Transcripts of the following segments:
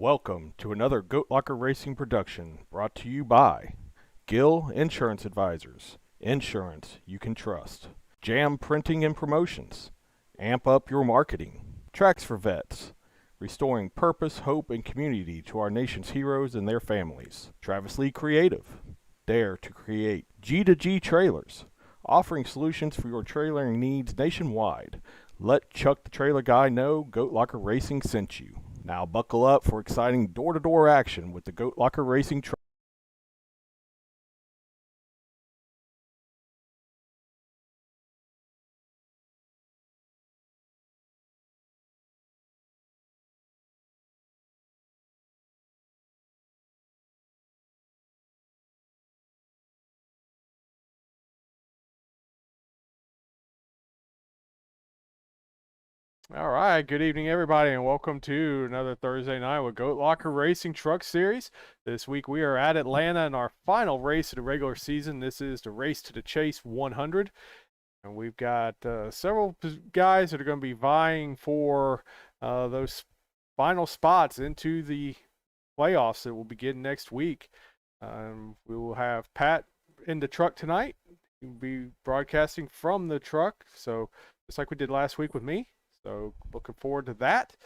Welcome to another Goat Locker Racing production brought to you by Gill Insurance Advisors. Insurance you can trust. Jam Printing and Promotions. Amp up your marketing. Tracks for Vets. Restoring purpose, hope, and community to our nation's heroes and their families. Travis Lee Creative. Dare to create. G2G Trailers. Offering solutions for your trailering needs nationwide. Let Chuck the Trailer Guy know Goat Locker Racing sent you. Now buckle up for exciting door-to-door action with the Goat Locker Racing truck. All right, good evening, everybody, and welcome to another Thursday night with Goat Locker Racing Truck Series. This week we are at Atlanta in our final race of the regular season. This is the Race to the Chase 100, and we've got several guys that are going to be vying for those final spots into the playoffs that will begin next week. We will have Pat in the truck tonight. He'll be broadcasting from the truck, so just like we did last week with me. So looking forward to that.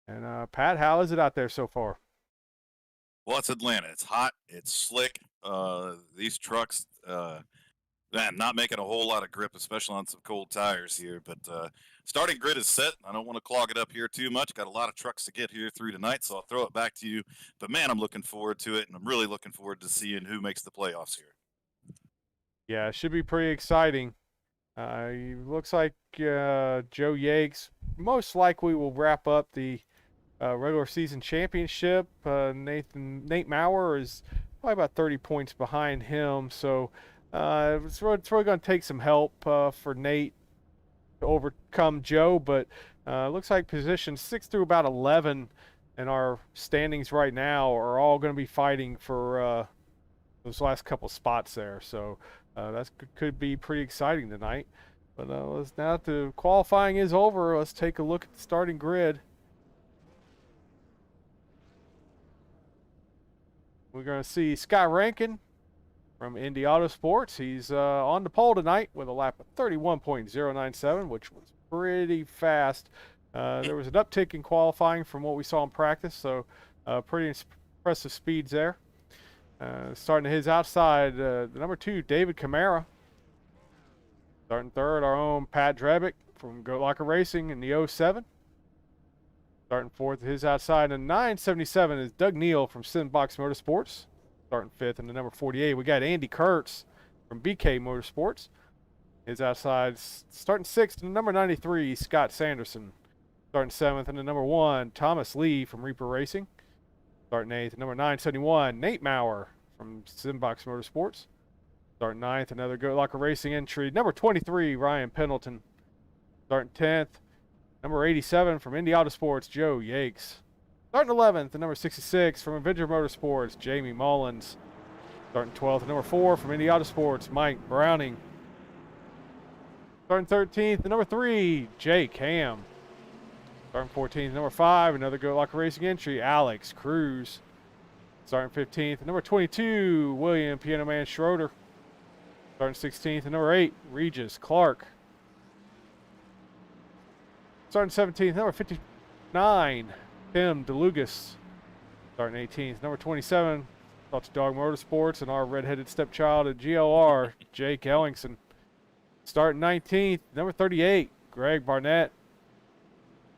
And Pat, how is it out there so far? Well, it's Atlanta. It's hot. It's slick. These trucks, man, not making a whole lot of grip, especially on some cold tires here. But starting grid is set. I don't want to clog it up here too much. Got a lot of trucks to get here through tonight, so I'll throw it back to you. But man, I'm looking forward to it, and I'm really looking forward to seeing who makes the playoffs here. Yeah, it should be pretty exciting. Looks like Joe Yates most likely will wrap up the regular season championship. Nate Maurer is probably about 30 points behind him, so it's really going to take some help for Nate to overcome Joe. But looks like positions 6 through about 11 in our standings right now are all going to be fighting for those last couple spots there. So that could be pretty exciting tonight. But now that the qualifying is over, let's take a look at the starting grid. We're going to see Scott Rankin from Indy Autosports. He's on the pole tonight with a lap of 31.097, which was pretty fast. There was an uptick in qualifying from what we saw in practice, so pretty impressive speeds there. Starting to his outside, the number 2, David Camara. Starting third, our own Pat Drebick from Goat Locker Racing in the 07. Starting fourth, his outside, and 977 is Doug Neal from Simbox Motorsports. Starting fifth, in the number 48, we got Andy Kurtz from BK Motorsports. His outside, starting sixth, in the number 93, Scott Sanderson. Starting seventh, in the number 1, Thomas Lee from Reaper Racing. Starting eighth, number 971, Nate Maurer from Simbox Motorsports. Starting ninth, another Goat Locker Racing entry, number 23, Ryan Pendleton. Starting 10th, number 87 from Indy Autosports, Joe Yates. Starting 11th, the number 66 from Avenger Motorsports, Jamie Mullins. Starting 12th, number 4 from Indy Autosports, Mike Browning. Starting 13th, the number 3, Jake Ham. Starting 14th, number 5, another Goat Locker Racing entry, Alex Cruz. Starting 15th, number 22, William Piano Man Schroeder. Starting 16th, number 8, Regis Clark. Starting 17th, number 59, Tim DeLugas. Starting 18th, number 27, Dr. Dog Motorsports, and our redheaded stepchild at GLR, Jake Ellingson. Starting 19th, number 38, Greg Barnett.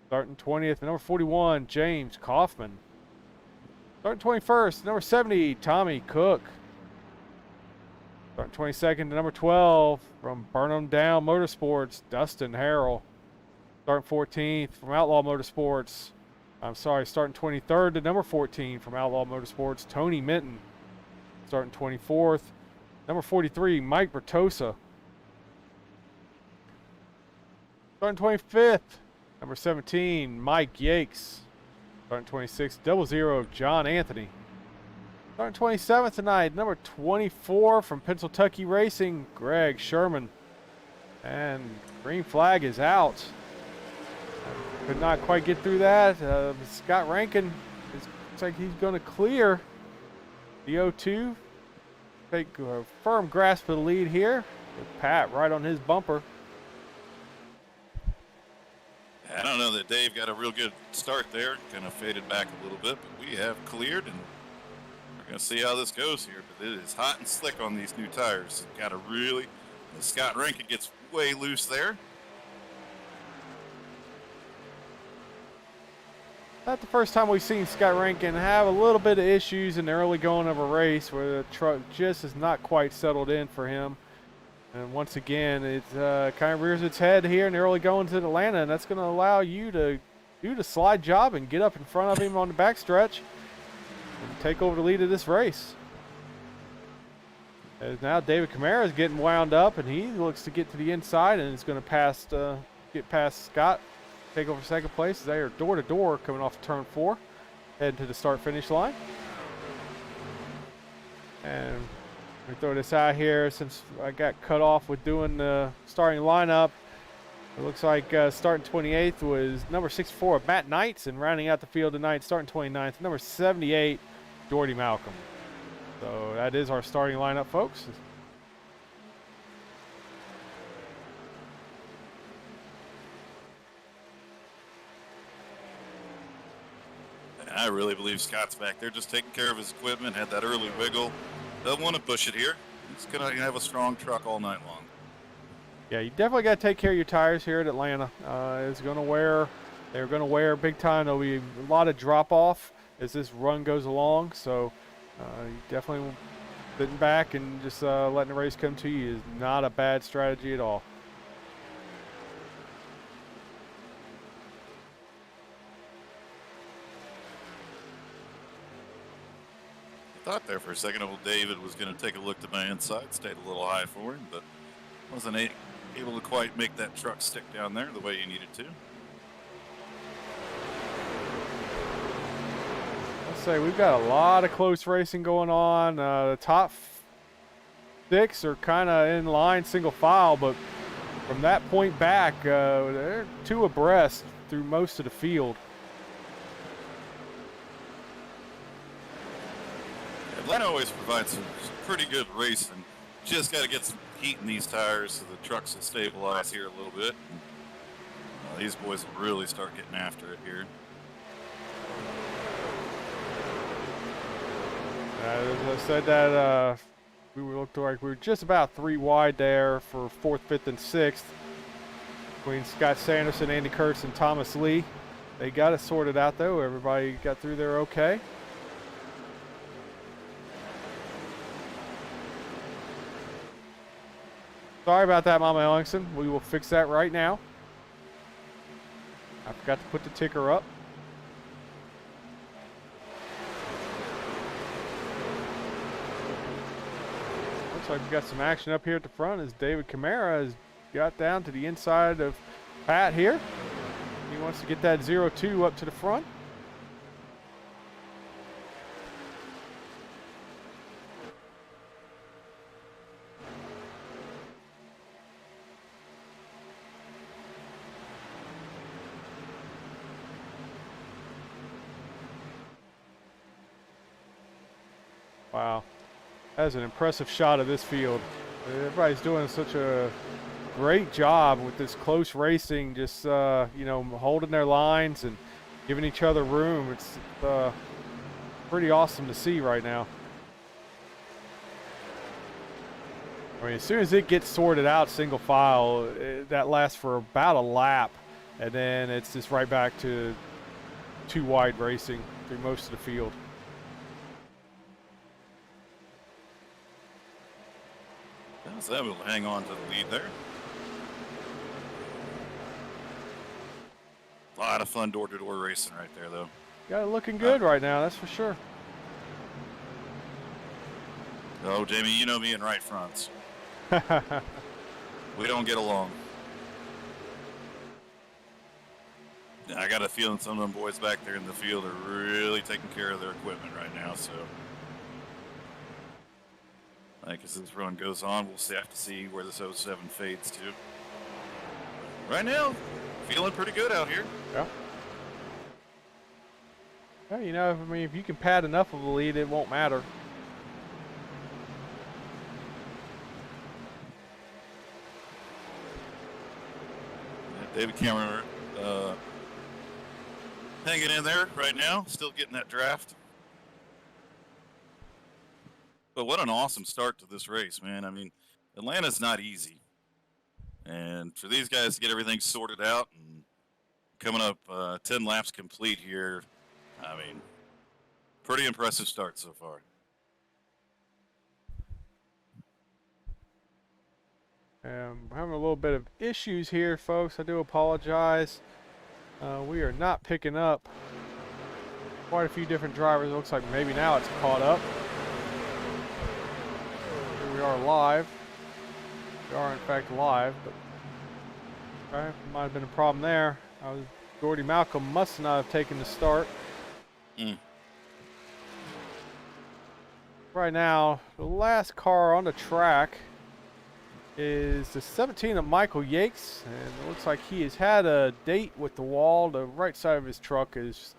Starting 20th, number 41, James Kaufman. Starting 21st, number 70, Tommy Cook. Starting 22nd, number 12, from Burnham Down Motorsports, Dustin Harrell. Starting 14th, from Outlaw Motorsports. Starting 23rd to number 14 from Outlaw Motorsports, Tony Minton. Starting 24th, number 43, Mike Bertosa. Starting 25th, number 17, Mike Yakes. Starting 26th, 00, John Anthony. Starting 27th tonight, number 24 from Pennsylvania Racing, Greg Sherman. And green flag is out. Could not quite get through that. Scott Rankin is Looks like he's going to clear the 0-2. Take a firm grasp of the lead here with Pat right on his bumper. I don't know that Dave got a real good start there. Kind of faded back a little bit, but we have cleared, and we're going to see how this goes here. But it is hot and slick on these new tires. Got to really. Scott Rankin gets way loose there. Not the first time we've seen Scott Rankin have a little bit of issues in the early going of a race where the truck just is not quite settled in for him. And once again, it kind of rears its head here in the early goings at Atlanta, and that's going to allow you to do the slide job and get up in front of him on the backstretch and take over the lead of this race. As now David Camara is getting wound up, and he looks to get to the inside and is going to get past Scott, take over second place. They are door to door coming off of turn 4, heading to the start-finish line. And we throw this out here since I got cut off with doing the starting lineup. It looks like starting 28th was number 64, Matt Knights, and rounding out the field tonight, starting 29th, number 78, Jordy Malcolm. So that is our starting lineup, folks. I really believe Scott's back there just taking care of his equipment, had that early wiggle. Doesn't want to push it here. He's going to have a strong truck all night long. Yeah, you definitely got to take care of your tires here at Atlanta. They're going to wear big time. There'll be a lot of drop off as this run goes along. So you definitely sitting back and just letting the race come to you is not a bad strategy at all. Thought there for a second old David was going to take a look to my inside, stayed a little high for him, but wasn't able to quite make that truck stick down there the way you needed to. Let's say we've got a lot of close racing going on. The top 6 are kind of in line single file, but from that point back, they're 2 abreast through most of the field. Atlanta always provides some pretty good racing. Just got to get some heat in these tires so the trucks will stabilize here a little bit. These boys will really start getting after it here. As I said that we looked like we were just about 3 wide there for 4th, 5th, and 6th between Scott Sanderson, Andy Kurtz, and Thomas Lee. They got it sorted out though. Everybody got through there okay. Sorry about that, Mama Ellingson. We will fix that right now. I forgot to put the ticker up. Looks like we got some action up here at the front as David Camara has got down to the inside of Pat here. He wants to get that 0-2 up to the front. Wow, that's an impressive shot of this field. Everybody's doing such a great job with this close racing, just you know, holding their lines and giving each other room. It's pretty awesome to see right now. I mean, as soon as it gets sorted out single file, that lasts for about a lap, and then it's just right back to 2 wide racing through most of the field. So that will hang on to the lead there. A lot of fun door-to-door racing right there, though. Got it looking good right now, that's for sure. Oh, Jamie, you know me in right fronts. We don't get along. I got a feeling some of them boys back there in the field are really taking care of their equipment right now, so I think as this run goes on, we'll have to see where this 07 fades to. Right now, feeling pretty good out here. Yeah. Well, you know, I mean, if you can pad enough of a lead, it won't matter. Yeah, David Cameron hanging in there right now, still getting that draft. But what an awesome start to this race, man. I mean, Atlanta's not easy. And for these guys to get everything sorted out and coming up 10 laps complete here, I mean, pretty impressive start so far. We're having a little bit of issues here, folks. I do apologize. We are not picking up quite a few different drivers. It looks like maybe now it's caught up. Here we are live. We are in fact live, but might have been a problem there. Gordy Malcolm must not have taken the start. Right now, the last car on the track is the 17 of Michael Yates, and it looks like he has had a date with the wall. The right side of his truck is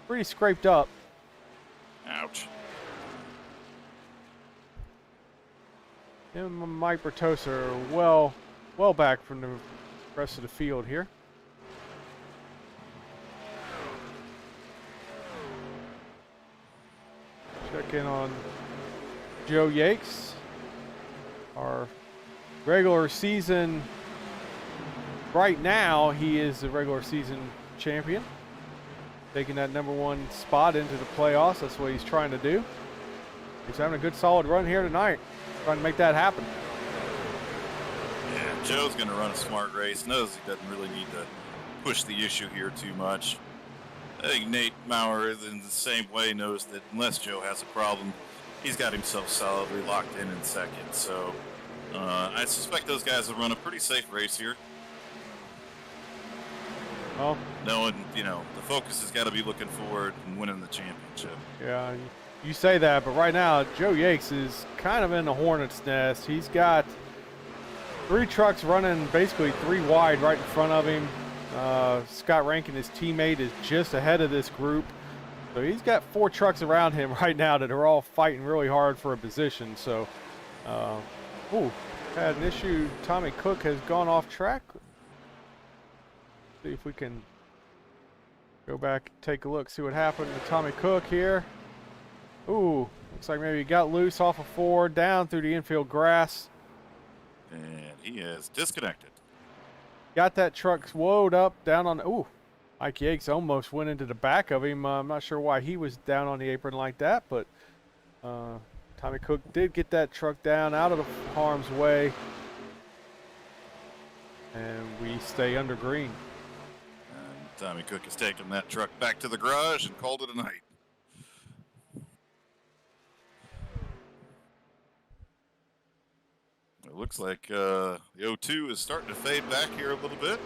pretty scraped up. Ouch. Him and Mike Bertosa are well back from the rest of the field here. Check in on Joe Yates, our regular season. Right now, he is the regular season champion, taking that #1 spot into the playoffs. That's what he's trying to do. He's having a good, solid run here tonight, trying to make that happen. Yeah, Joe's going to run a smart race. Knows he doesn't really need to push the issue here too much. I think Nate Maurer, in the same way, knows that unless Joe has a problem, he's got himself solidly locked in second. So I suspect those guys will run a pretty safe race here. Well, knowing, you know, the focus has got to be looking forward and winning the championship. Yeah, you say that, but right now, Joe Yates is kind of in the hornet's nest. He's got 3 trucks running basically 3 wide right in front of him. Scott Rankin, his teammate, is just ahead of this group. So he's got 4 trucks around him right now that are all fighting really hard for a position. So, had an issue. Tommy Cook has gone off track. See if we can go back and take a look, see what happened to Tommy Cook here. Ooh, looks like maybe he got loose off of 4 down through the infield grass. And he is disconnected. Got that truck swowed up down on, ooh, Mike Yates almost went into the back of him. I'm not sure why he was down on the apron like that, but Tommy Cook did get that truck down out of the harm's way. And we stay under green. And Tommy Cook has taken that truck back to the garage and called it a night. It looks like the O2 is starting to fade back here a little bit.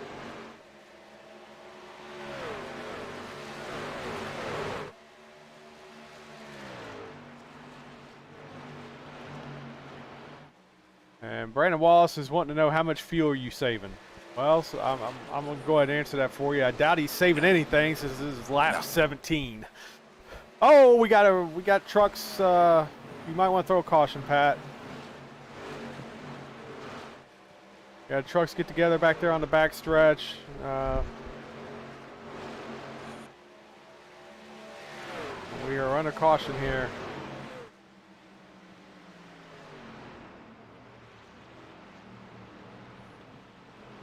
And Brandon Wallace is wanting to know how much fuel are you saving. Well, so I'm going to go ahead and answer that for you. I doubt he's saving anything since this is lap 17. Oh, we got trucks. You might want to throw a caution, Pat. Yeah, trucks get together back there on the back stretch. We are under caution here.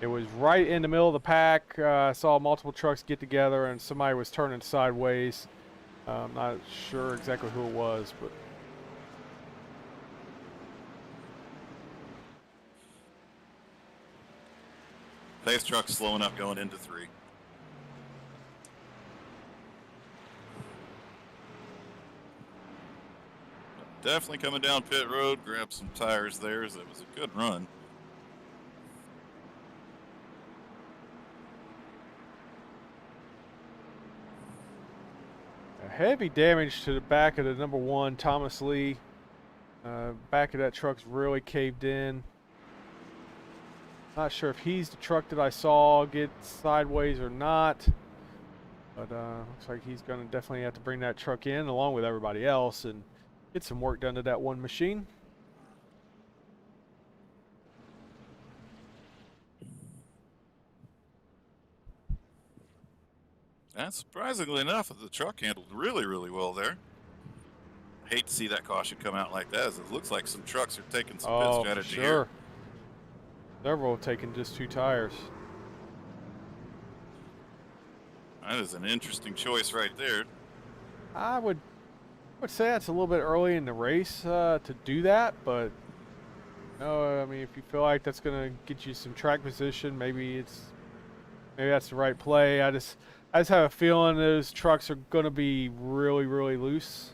It was right in the middle of the pack. I saw multiple trucks get together and somebody was turning sideways. I'm not sure exactly who it was, but pace truck slowing up going into 3. Definitely coming down pit road, grab some tires there as it was a good run. heavy damage to the back of the #1 Thomas Lee. Back of that truck's really caved in. Not sure if he's the truck that I saw get sideways or not. But looks like he's going to definitely have to bring that truck in along with everybody else and get some work done to that one machine. And surprisingly enough, the truck handled really, really well there. I hate to see that caution come out like that, as it looks like some trucks are taking some pit Oh, for strategy sure. here. Several taking just 2 tires. That is an interesting choice right there. I would say that's a little bit early in the race to do that, but no, I mean, if you feel like that's going to get you some track position, maybe that's the right play. I just have a feeling those trucks are going to be really, really loose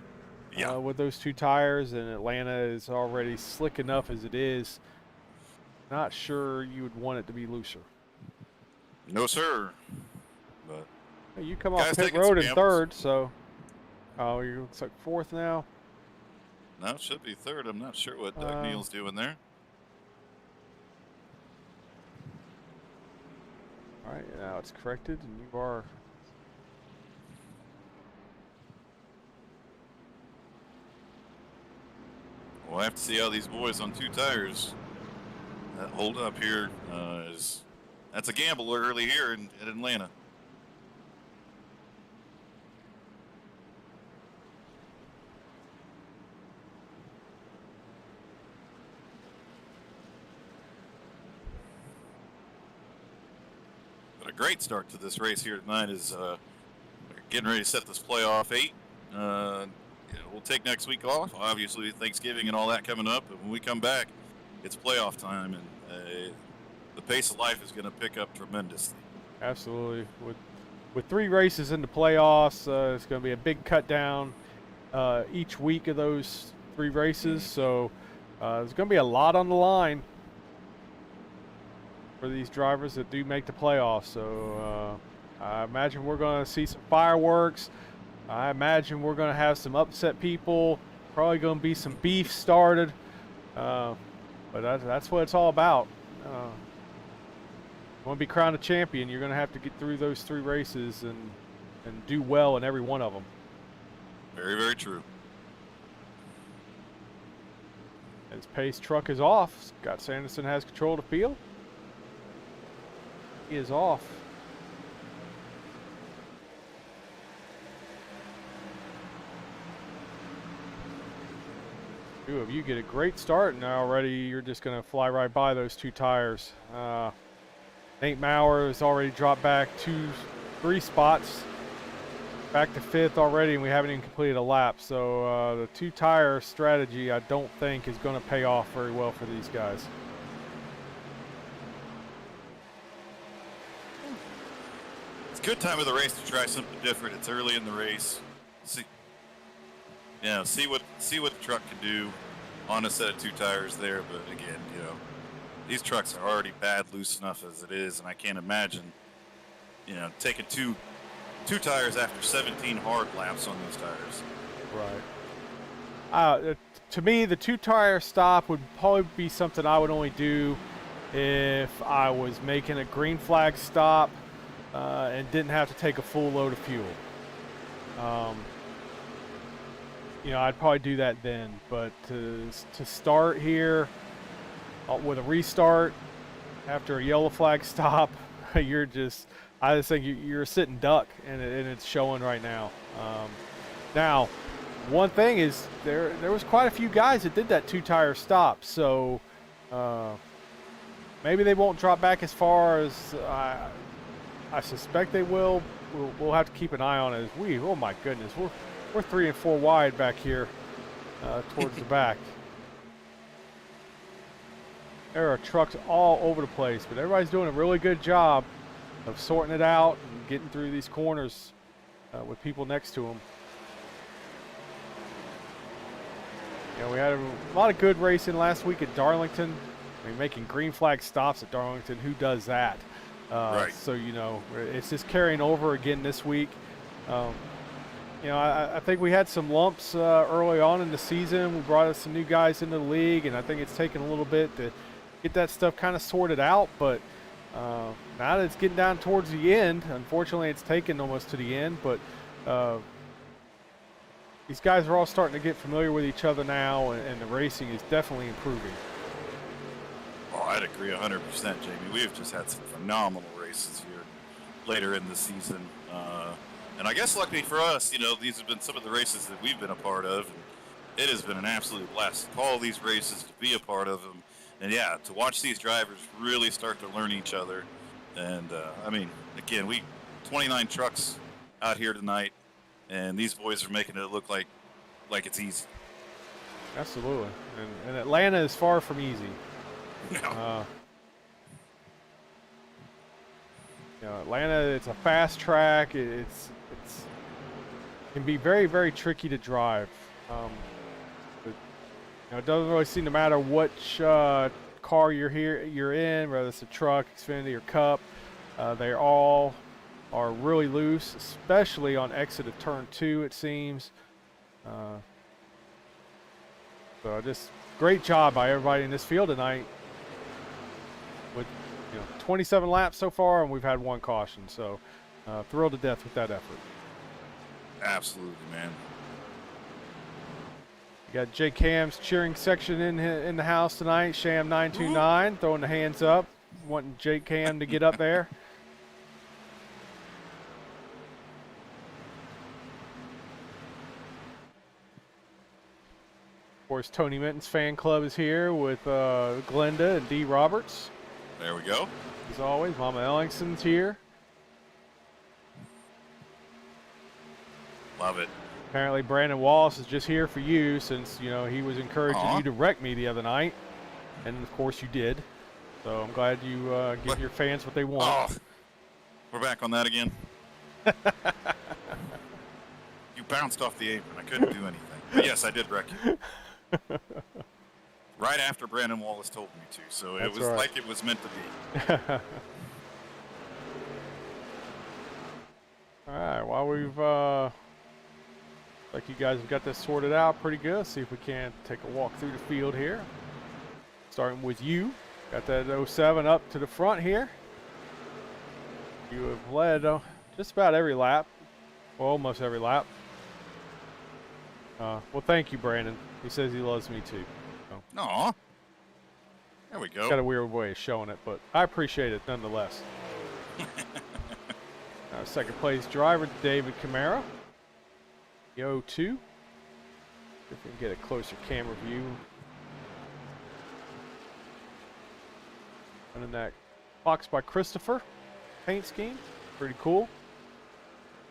Yeah. with those 2 tires, and Atlanta is already slick enough as it is. Not sure you would want it to be looser. No, sir. But Hey, you come off guys pit taking road some in gambles. 3rd, so you looks like 4th now. No, it should be 3rd. I'm not sure what Doug Neal's doing there. All right, now it's corrected, and you are. We'll have to see how these boys on 2 tires hold up here. That's a gamble early here in Atlanta. But a great start to this race here tonight is we're getting ready to set this playoff 8. We'll take next week off. Obviously, Thanksgiving and all that coming up. But when we come back, it's playoff time, and the pace of life is going to pick up tremendously. Absolutely. With 3 races in the playoffs, it's going to be a big cut down each week of those 3 races. So there's going to be a lot on the line for these drivers that do make the playoffs. So I imagine we're going to see some fireworks. I imagine we're going to have some upset people. Probably going to be some beef started. But that's what it's all about. You want to be crowned a champion, you're going to have to get through those 3 races and do well in every one of them. Very, very true. His pace truck is off. Scott Sanderson has control of the field. He is off. Two of you get a great start, and already you're just going to fly right by those 2 tires. Nate Maurer has already dropped back 3 spots, back to 5th already, and we haven't even completed a lap. So the 2 tire strategy, I don't think, is going to pay off very well for these guys. It's a good time of the race to try something different. It's early in the race. See what the truck can do on a set of 2 tires there. But again, these trucks are already bad loose enough as it is, and I can't imagine, taking two tires after 17 hard laps on these tires. Right. To me, the 2 tire stop would probably be something I would only do if I was making a green flag stop and didn't have to take a full load of fuel. I'd probably do that then. But to start here with a restart after a yellow flag stop, I just think you're a sitting duck, and it's showing right now. Now, one thing is there was quite a few guys that did that 2 tire stop, so maybe they won't drop back as far as I suspect they will. We'll have to keep an eye on it. Oh my goodness, we're 3 and 4 wide back here towards the back. There are trucks all over the place, but everybody's doing a really good job of sorting it out and getting through these corners with people next to them. We had a lot of good racing last week at Darlington. Making green flag stops at Darlington, who does that? Right. So, it's just carrying over again this week. I think we had some lumps early on in the season. We brought us some new guys into the league, and I think it's taken a little bit to get that stuff kind of sorted out. But Now that it's getting down towards the end, unfortunately it's taken almost to the end, but these guys are all starting to get familiar with each other now, and the racing is definitely improving. Oh, I'd agree 100%, Jamie. We've just had some phenomenal races here later in the season. And I guess luckily for us, you know, these have been some of the races that we've been a part of. And it has been an absolute blast to call these races, to be a part of them. And yeah, to watch these drivers really start to learn each other. And I mean, again, 29 trucks out here tonight, and these boys are making it look like it's easy. Absolutely. And Atlanta is far from easy. No. You know, Atlanta, it's a fast track. It can be very, very tricky to drive. But, you know, it doesn't really seem to matter which car you're in, whether it's a truck, Xfinity, or Cup. They all are really loose, especially on exit of turn 2. It seems. So just great job by everybody in this field tonight. With 27 laps so far, and we've had 1 caution. So thrilled to death with that effort. Absolutely, man. You got J Cam's cheering section in the house tonight. Sham 929 throwing the hands up, wanting J Cam to get up there. Of course, Tony Minton's fan club is here with Glenda and D. Roberts. There we go. As always, Mama Ellingson's here. Love it. Apparently, Brandon Wallace is just here for you, since he was encouraging you to wreck me the other night, and of course you did. So I'm glad you give your fans what they want. Oh, we're back on that again. You bounced off the apron. I couldn't do anything. But yes, I did wreck you. Right after Brandon Wallace told me to, so it was like it was meant to be. All right, well, we've like you guys have got this sorted out pretty good. Let's see if we can take a walk through the field here. Starting with you. Got that 07 up to the front here. You have led just about every lap. Well, almost every lap. Well, thank you, Brandon. He says he loves me too. So. Aw. There we go. Got a weird way of showing it, but I appreciate it nonetheless. Second place driver, David Camara. The 02. If we can get a closer camera view. Running that box by Christopher paint scheme. Pretty cool.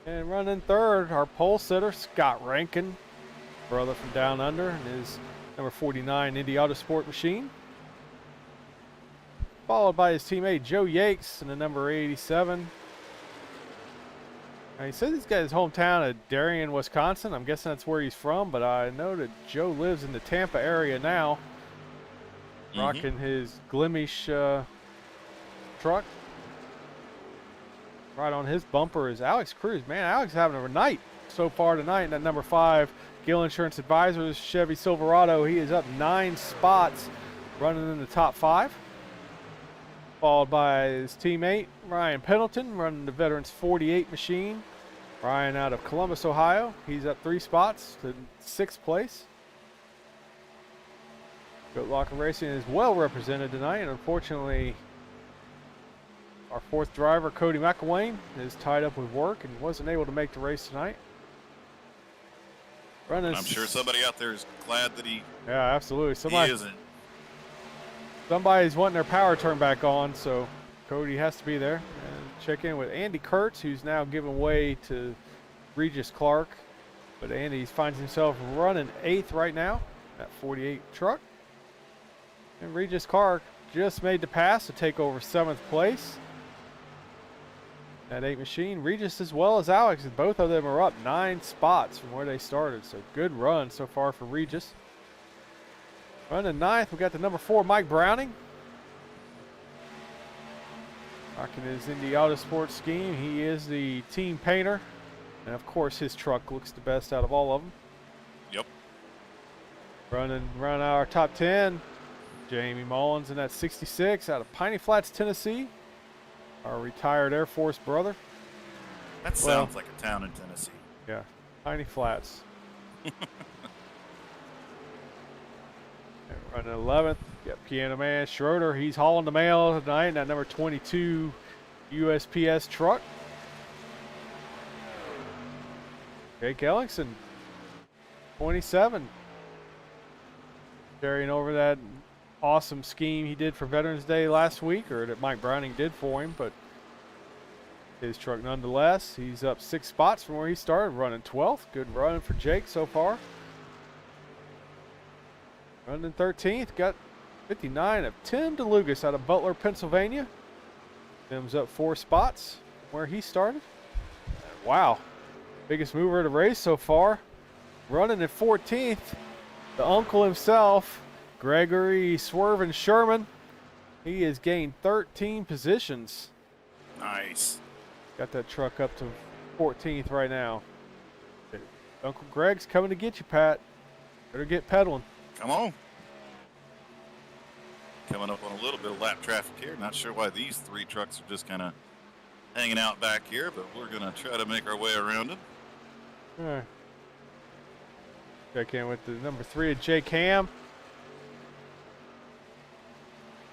And running third, our pole sitter, Scott Rankin, brother from down under, and his number 49 Indy Autosport machine. Followed by his teammate Joe Yakes in the number 87. Now, he says he's got his hometown of Darien, Wisconsin. I'm guessing that's where he's from, but I know that Joe lives in the Tampa area now. Rocking his Glimish truck. Right on his bumper is Alex Cruz. Man, Alex is having a night so far tonight in that number 5 Gill Insurance Advisors Chevy Silverado. He is up 9 spots, running in the top 5. Followed by his teammate Ryan Pendleton, running the Veterans 48 machine. Ryan out of Columbus, Ohio. He's up 3 spots to 6th place. Goat Locker Racing is well represented tonight, and unfortunately, our 4th driver, Cody McElwain, is tied up with work and wasn't able to make the race tonight. I'm sure somebody out there is glad that he. Yeah, absolutely. He isn't. Somebody's wanting their power turned back on, so Cody has to be there. And check in with Andy Kurtz, who's now giving way to Regis Clark. But Andy finds himself running 8th right now, that 48 truck. And Regis Clark just made the pass to take over 7th place. That 8 machine. Regis as well as Alex, and both of them are up 9 spots from where they started. So good run so far for Regis. Running 9th, we got the number 4, Mike Browning. Rocking his Indy Autosport scheme. He is the team painter. And of course, his truck looks the best out of all of them. Yep. Running our top 10. Jamie Mullins in that 66 out of Piney Flats, Tennessee. our retired Air Force brother. That sounds like a town in Tennessee. Yeah, Tiny Flats. Running 11th, got Piano Man Schroeder. He's hauling the mail tonight in that number 22 USPS truck. Jake Ellingson, 27. Carrying over that awesome scheme he did for Veterans Day last week, or that Mike Browning did for him, but his truck nonetheless. He's up 6 spots from where he started, running 12th. Good run for Jake so far. Running 13th, got 59 of Tim DeLugas out of Butler, Pennsylvania. Tim's up 4 spots where he started. Wow, biggest mover of the race so far. Running at 14th, the uncle himself, Gregory Swervin Sherman. He has gained 13 positions. Nice. Got that truck up to 14th right now. Uncle Greg's coming to get you, Pat. Better get pedaling. Come on. Coming up on a little bit of lap traffic here. Not sure why these 3 trucks are just kind of hanging out back here, but we're going to try to make our way around it. All right. Check in with the number 3 of Jake Ham.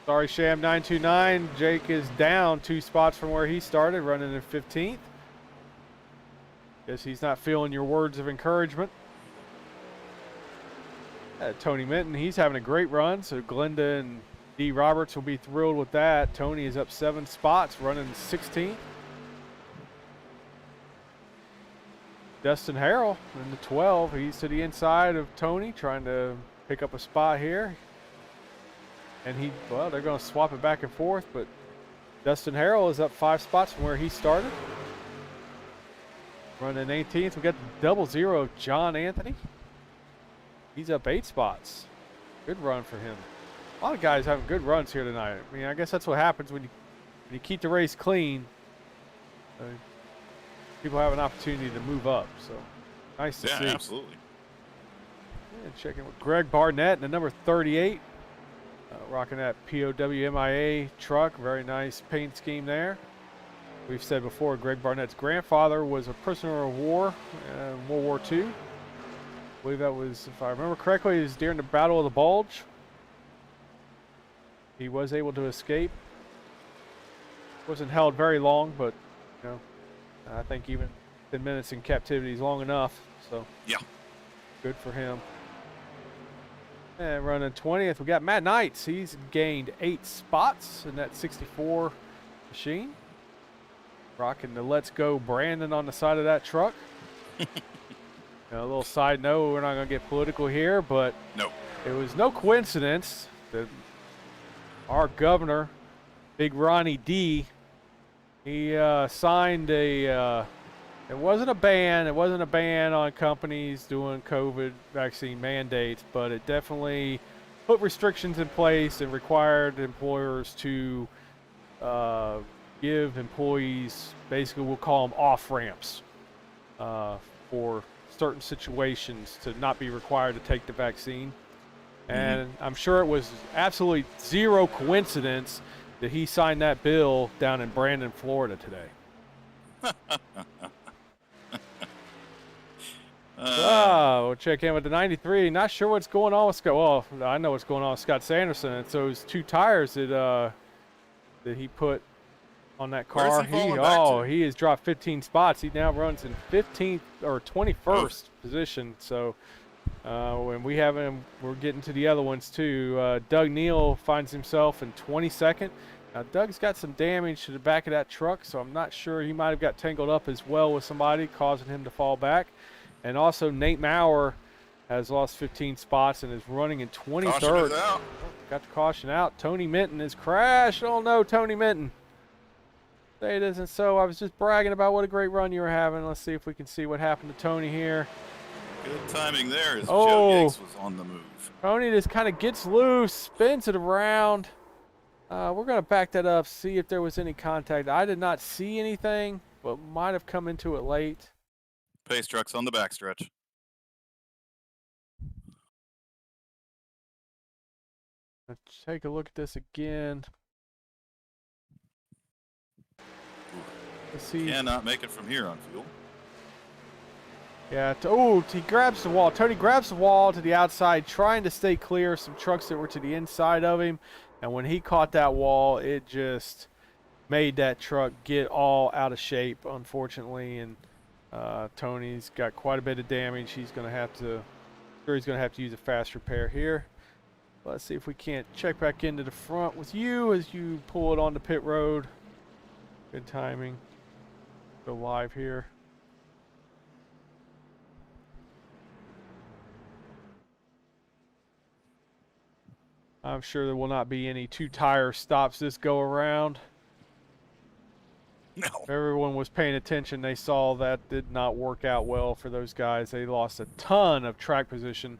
Sorry, Sham 929. Jake is down 2 spots from where he started, running in 15th. Guess he's not feeling your words of encouragement. Tony Minton, he's having a great run, so Glenda and D. Roberts will be thrilled with that. Tony is up 7 spots, running 16th. Dustin Harrell in the 12. He's to the inside of Tony, trying to pick up a spot here. And well, they're going to swap it back and forth, but Dustin Harrell is up 5 spots from where he started. Running 18th, we got the 00 John Anthony. He's up 8 spots. Good run for him. A lot of guys having good runs here tonight. I mean, I guess that's what happens when you keep the race clean. People have an opportunity to move up. So nice to see. Yeah, absolutely. And checking with Greg Barnett in the number 38. Rocking that POWMIA truck. Very nice paint scheme there. We've said before, Greg Barnett's grandfather was a prisoner of war in World War II. I believe that was, if I remember correctly, it was during the Battle of the Bulge. He was able to escape. Wasn't held very long, but you know, I think even 10 minutes in captivity is long enough. So yeah, good for him. And running 20th, we got Matt Knights. He's gained 8 spots in that 64 machine. Rocking the Let's Go Brandon on the side of that truck. A little side note, we're not going to get political here, but no, it was no coincidence that our governor, Big Ronnie D, he signed it wasn't a ban on companies doing COVID vaccine mandates, but it definitely put restrictions in place and required employers to give employees, basically we'll call them off-ramps for certain situations to not be required to take the vaccine. And I'm sure it was absolutely zero coincidence that he signed that bill down in Brandon, Florida today. We'll check in with the 93. Not sure what's going on with Scott. Well, I know what's going on with Scott Sanderson. It's those 2 tires that he put on that car. He has dropped 15 spots. He now runs in 15th or 21st position. So when we have him, we're getting to the other ones too. Doug Neal finds himself in 22nd. Now Doug's got some damage to the back of that truck, so I'm not sure. He might have got tangled up as well with somebody, causing him to fall back. And also Nate Maurer has lost 15 spots and is running in 23rd. Got the caution out. Tony Minton has crashed. Oh no, Tony Minton. Say it isn't so. I was just bragging about what a great run you were having. Let's see if we can see what happened to Tony here. Good timing there as Joe Yanks was on the move. Tony just kind of gets loose, spins it around. We're going to back that up, see if there was any contact. I did not see anything, but might have come into it late. Pace trucks on the backstretch. Let's take a look at this again. Let's see. Cannot make it from here on fuel. Yeah, he grabs the wall. Tony grabs the wall to the outside, trying to stay clear of some trucks that were to the inside of him. And when he caught that wall, it just made that truck get all out of shape, unfortunately. And Tony's got quite a bit of damage. He's going to have to use a fast repair here. Let's see if we can't check back into the front with you as you pull it onto pit road. Good timing. Go live here. I'm sure there will not be any two-tire stops this go around. No. If everyone was paying attention, they saw that did not work out well for those guys. They lost a ton of track position.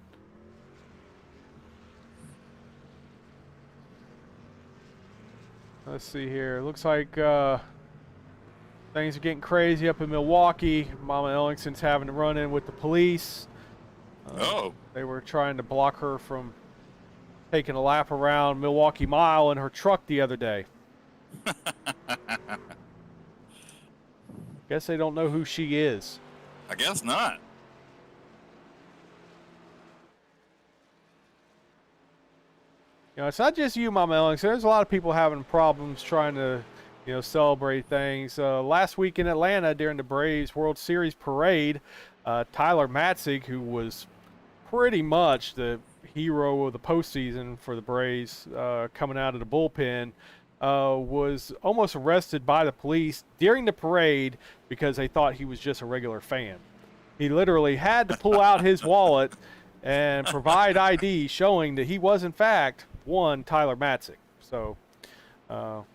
Let's see here. Looks like things are getting crazy up in Milwaukee. Mama Ellingson's having to run in with the police. They were trying to block her from taking a lap around Milwaukee Mile in her truck the other day. Guess they don't know who she is. I guess not. You know, it's not just you, Mama Ellingson. There's a lot of people having problems trying to, you know, celebrate things. Last week in Atlanta during the Braves World Series parade, Tyler Matzig, who was pretty much the hero of the postseason for the Braves, coming out of the bullpen, was almost arrested by the police during the parade because they thought he was just a regular fan. He literally had to pull out his wallet and provide ID showing that he was in fact one Tyler Matzig. So you're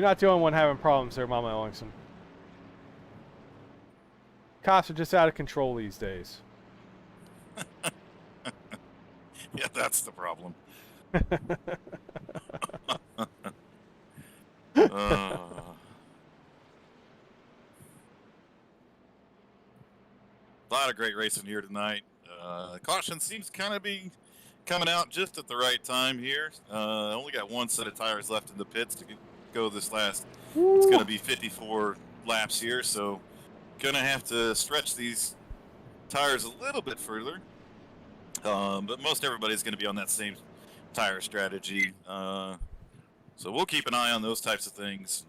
not the only one having problems there, Mama Ellingson. Cops are just out of control these days. Yeah, that's the problem. A lot of great racing here tonight. Caution seems to kind of be coming out just at the right time here. Only got one set of tires left in the pits to go this last. Woo. It's going to be 54 laps here, so going to have to stretch these tires a little bit further. But most everybody's going to be on that same tire strategy. So we'll keep an eye on those types of things.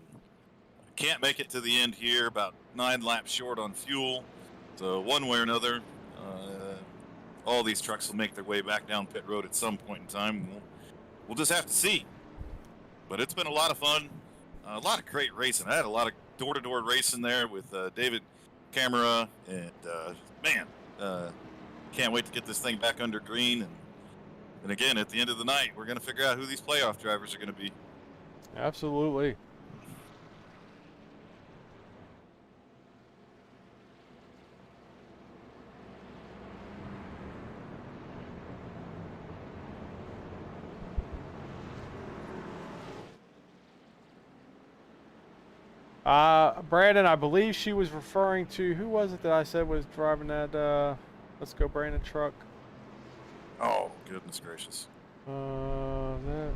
Can't make it to the end here, about 9 laps short on fuel. So one way or another, all these trucks will make their way back down pit road at some point in time. We'll just have to see. But it's been a lot of fun, a lot of great racing. I had a lot of door-to-door racing there with David Camera, and man, can't wait to get this thing back under green. And again, at the end of the night, we're going to figure out who these playoff drivers are going to be. Absolutely. Brandon, I believe she was referring to, who was it that I said was driving that Let's Go Brandon truck? Oh, goodness gracious. That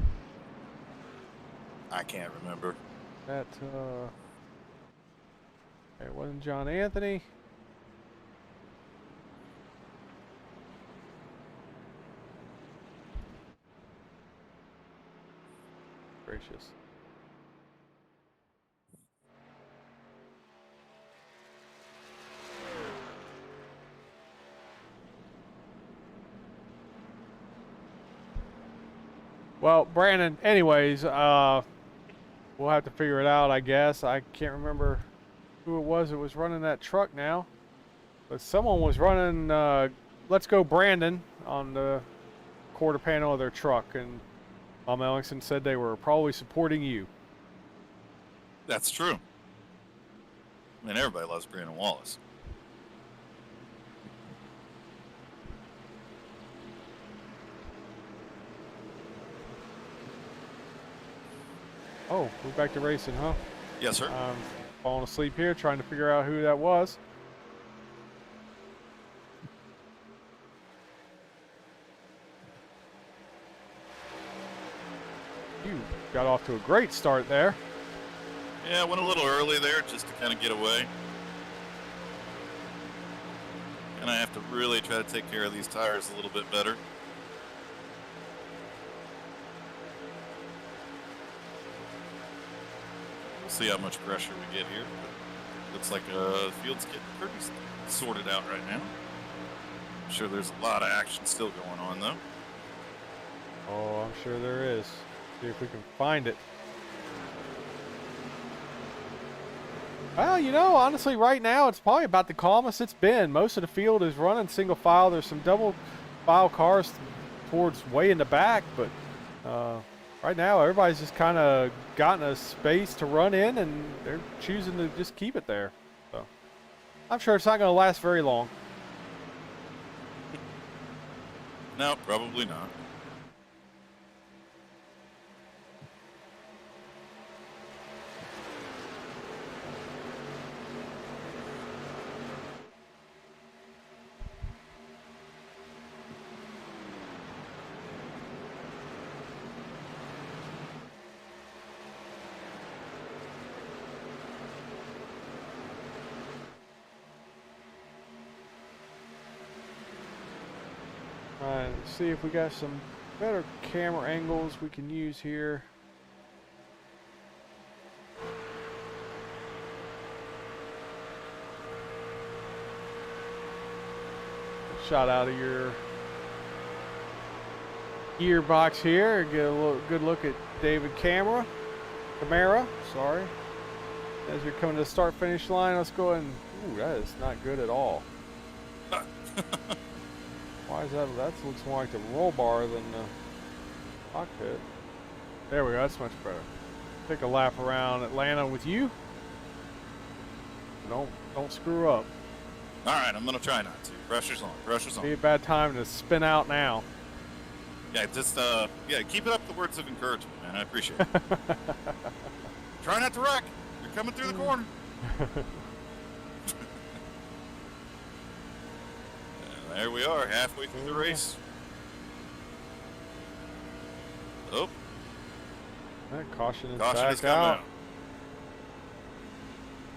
I can't remember. It wasn't John Anthony. Gracious. Well, Brandon, anyways, we'll have to figure it out, I guess. I can't remember who it was that was running that truck now. But someone was running Let's Go Brandon on the quarter panel of their truck, and Mom Ellingson said they were probably supporting you. That's true. I mean, everybody loves Brandon Wallace. Oh, we're back to racing, huh? Yes, sir. I'm falling asleep here, trying to figure out who that was. You got off to a great start there. Yeah, I went a little early there just to kind of get away. And I have to really try to take care of these tires a little bit better. We'll see how much pressure we get here. But looks like the field's getting pretty sorted out right now. I'm sure there's a lot of action still going on, though. Oh, I'm sure there is. See if we can find it. Well, you know, honestly, right now it's probably about the calmest it's been. Most of the field is running single file. There's some double file cars towards way in the back, but right now everybody's just kind of gotten a space to run in, and they're choosing to just keep it there. So I'm sure it's not going to last very long. No, probably not. Alright, let's see if we got some better camera angles we can use here. Shot out of your gearbox here. Get a good look at David Camara, sorry. As you're coming to the start-finish line, let's go ahead and... Ooh, that is not good at all. Why is that? That looks more like the roll bar than the cockpit. There we go. That's much better. Take a lap around Atlanta with you. Don't screw up. All right, I'm gonna try not to. Pressure's on. Pressure's on. Be a bad time to spin out now. Yeah, just yeah, keep it up. The words of encouragement, man. I appreciate it. Try not to wreck. You're coming through the corner. There we are, halfway through the race. Oh. That caution is Caution back is coming out. out.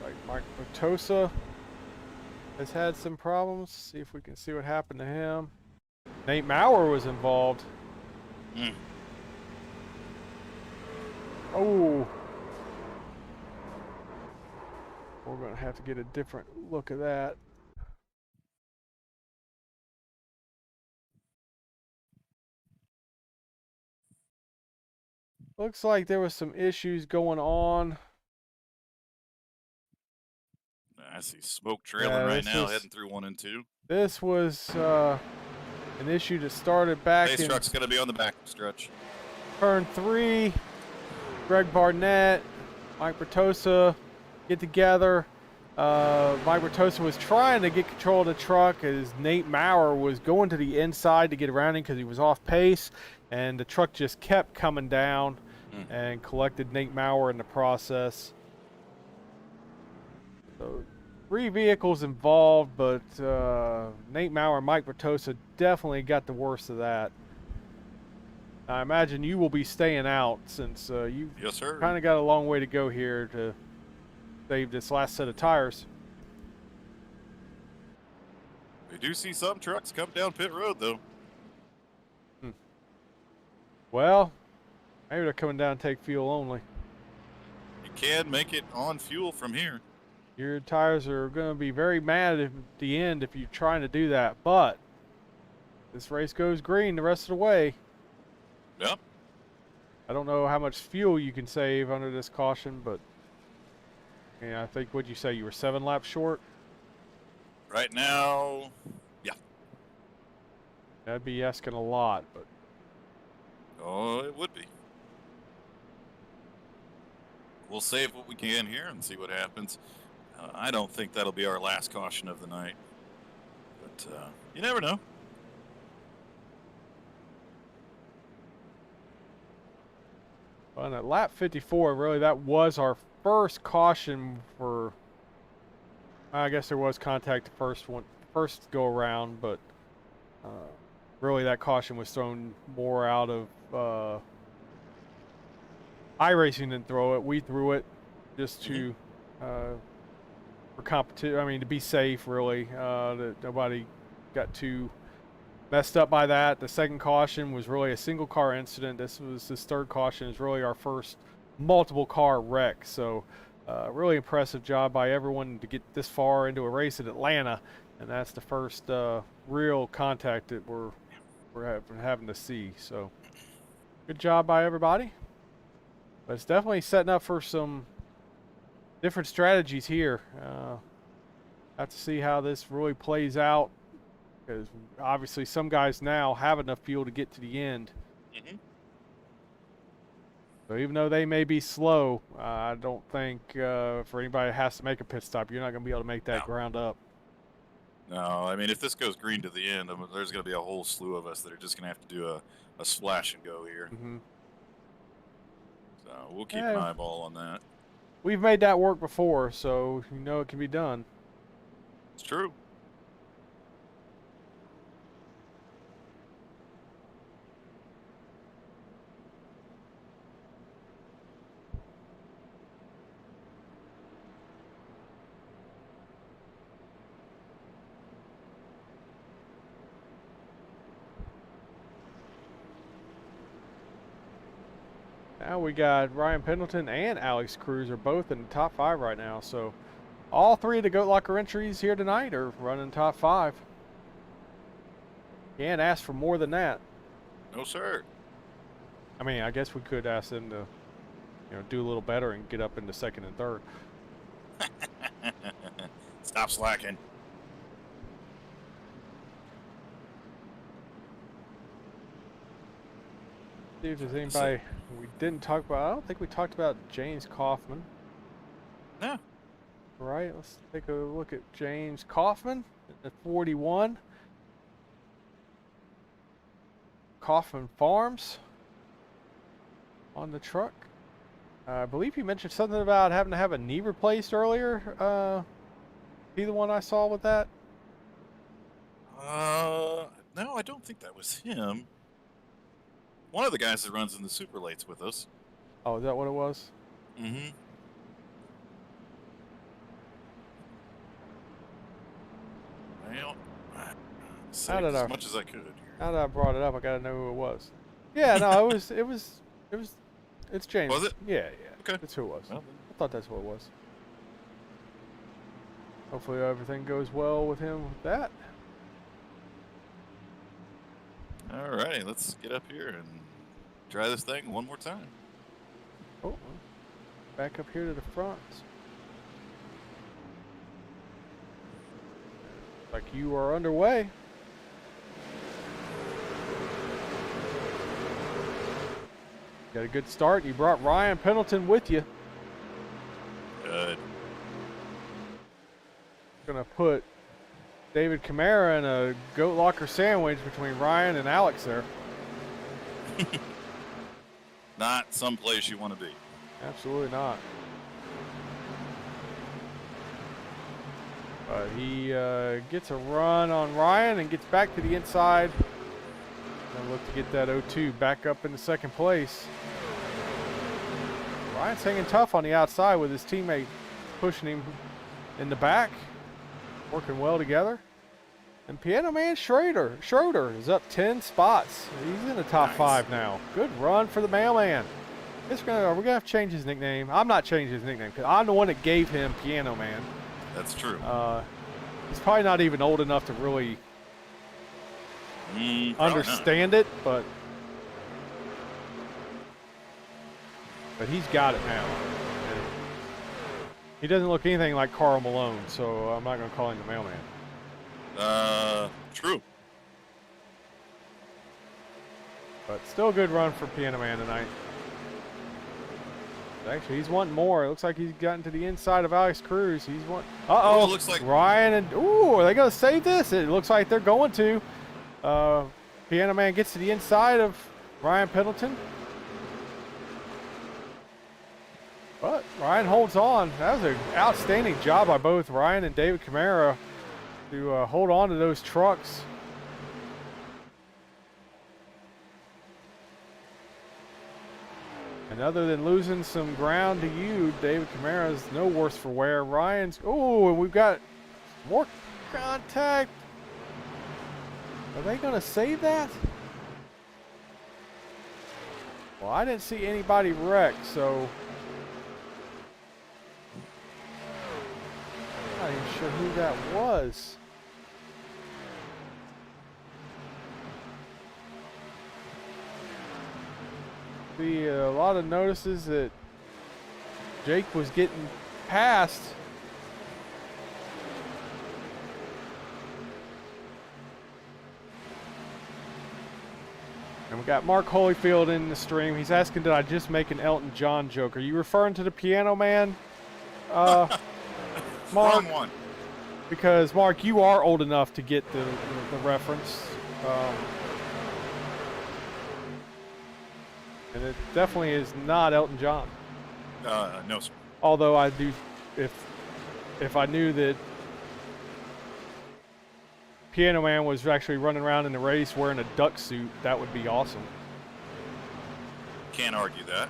Like Mike Bertosa has had some problems. See if we can see what happened to him. Nate Maurer was involved. Oh. We're going to have to get a different look at that. Looks like there was some issues going on. I see smoke trailing right now, heading through 1 and 2. This was an issue that started back Pace in truck's going to be on the back stretch. turn 3. Greg Barnett, Mike Bertosa get together. Mike Bertosa was trying to get control of the truck as Nate Maurer was going to the inside to get around him because he was off pace, and the truck just kept coming down and collected Nate Maurer in the process. So 3 vehicles involved, but Nate Maurer and Mike Bertosa definitely got the worst of that. I imagine you will be staying out since you've Yes, sir. kind of got a long way to go here to save this last set of tires. We do see some trucks come down pit road, though. Well, maybe they're coming down to take fuel only. You can make it on fuel from here. Your tires are going to be very mad at the end if you're trying to do that, but this race goes green the rest of the way. Yep. I don't know how much fuel you can save under this caution, but yeah, I think, what'd you say, you were 7 laps short? Right now, yeah. That'd be asking a lot, but Oh, it would be. We'll save what we can here and see what happens. I don't think that'll be our last caution of the night, but you never know. well, at lap 54, really, that was our first caution for. I guess there was contact the first go around, but really that caution was thrown more out of iRacing didn't throw it. We threw it. just to for competition. I mean, to be safe, really. That nobody got too messed up by that. The second caution was really a single car incident. This third caution is really our first multiple car wreck. So, really impressive job by everyone to get this far into a race at Atlanta, and that's the first real contact that we're having to see. So, good job by everybody. But it's definitely setting up for some different strategies here. Have to see how this really plays out, because obviously some guys now have enough fuel to get to the end. So even though they may be slow, I don't think for anybody that has to make a pit stop, you're not going to be able to make that ground up. No, I mean, if this goes green to the end, there's going to be a whole slew of us that are just going to have to do a splash and go here. So we'll keep an eyeball on that. We've made that work before, so you know it can be done. It's true. Now we got Ryan Pendleton and Alex Cruz are both in the top 5 right now. So all 3 of the Goat Locker entries here tonight are running top 5. Can't ask for more than that. No, sir. I mean, I guess we could ask them to, do a little better and get up into second and third. Stop slacking. See if there's anybody we didn't talk about. I don't think we talked about James Kaufman. No. All right, let's take a look at James Kaufman at 41. Kaufman Farms on the truck. I believe you mentioned something about having to have a knee replaced earlier. He the one I saw with that? No, I don't think that was him. One of the guys that runs in the super lates with us. Oh, is that what it was? Mm-hmm. Well, saved as much as I could here. Now that I brought it up, I gotta know who it was. Yeah, no, it's James. Was it? Yeah. Okay. That's who it was. Well, I thought that's what it was. Hopefully everything goes well with him with that. Alrighty, let's get up here and try this thing one more time. Oh, back up here to the front. Like you are underway. Got a good start. You brought Ryan Pendleton with you. Good. Gonna put David Camara in a goat locker sandwich between Ryan and Alex there. Not someplace you want to be. Absolutely not. But he gets a run on Ryan and gets back to the inside. And look to get that 0-2 back up into second place. Ryan's hanging tough on the outside with his teammate pushing him in the back. Working well together. And Piano Man Schroeder is up 10 spots. He's in the top 5 now. Good run for the mailman. We're going to have to change his nickname. I'm not changing his nickname because I'm the one that gave him Piano Man. That's true. He's probably not even old enough to really understand it, but he's got it now. And he doesn't look anything like Carl Malone, so I'm not going to call him the mailman. True. But still a good run for Piano Man tonight. Actually, he's wanting more. It looks like he's gotten to the inside of Alex Cruz. He's want. Uh-oh. Looks like Ryan and are they going to save this? It looks like they're going to. Piano Man gets to the inside of Ryan Pendleton. But Ryan holds on. That was an outstanding job by both Ryan and David Camara to hold on to those trucks. And other than losing some ground to you, David Camara's no worse for wear. Ryan's, oh, and we've got more contact. Are they going to save that? Well, I didn't see anybody wreck, so I'm not even sure who that was. See a lot of notices that Jake was getting past. And we got Mark Holyfield in the stream. He's asking, did I just make an Elton John joke? Are you referring to the Piano Man, Mark? Wrong one. Because, Mark, you are old enough to get the reference. And it definitely is not Elton John. No, sir. Although I do, if I knew that Piano Man was actually running around in the race wearing a duck suit, that would be awesome. Can't argue that.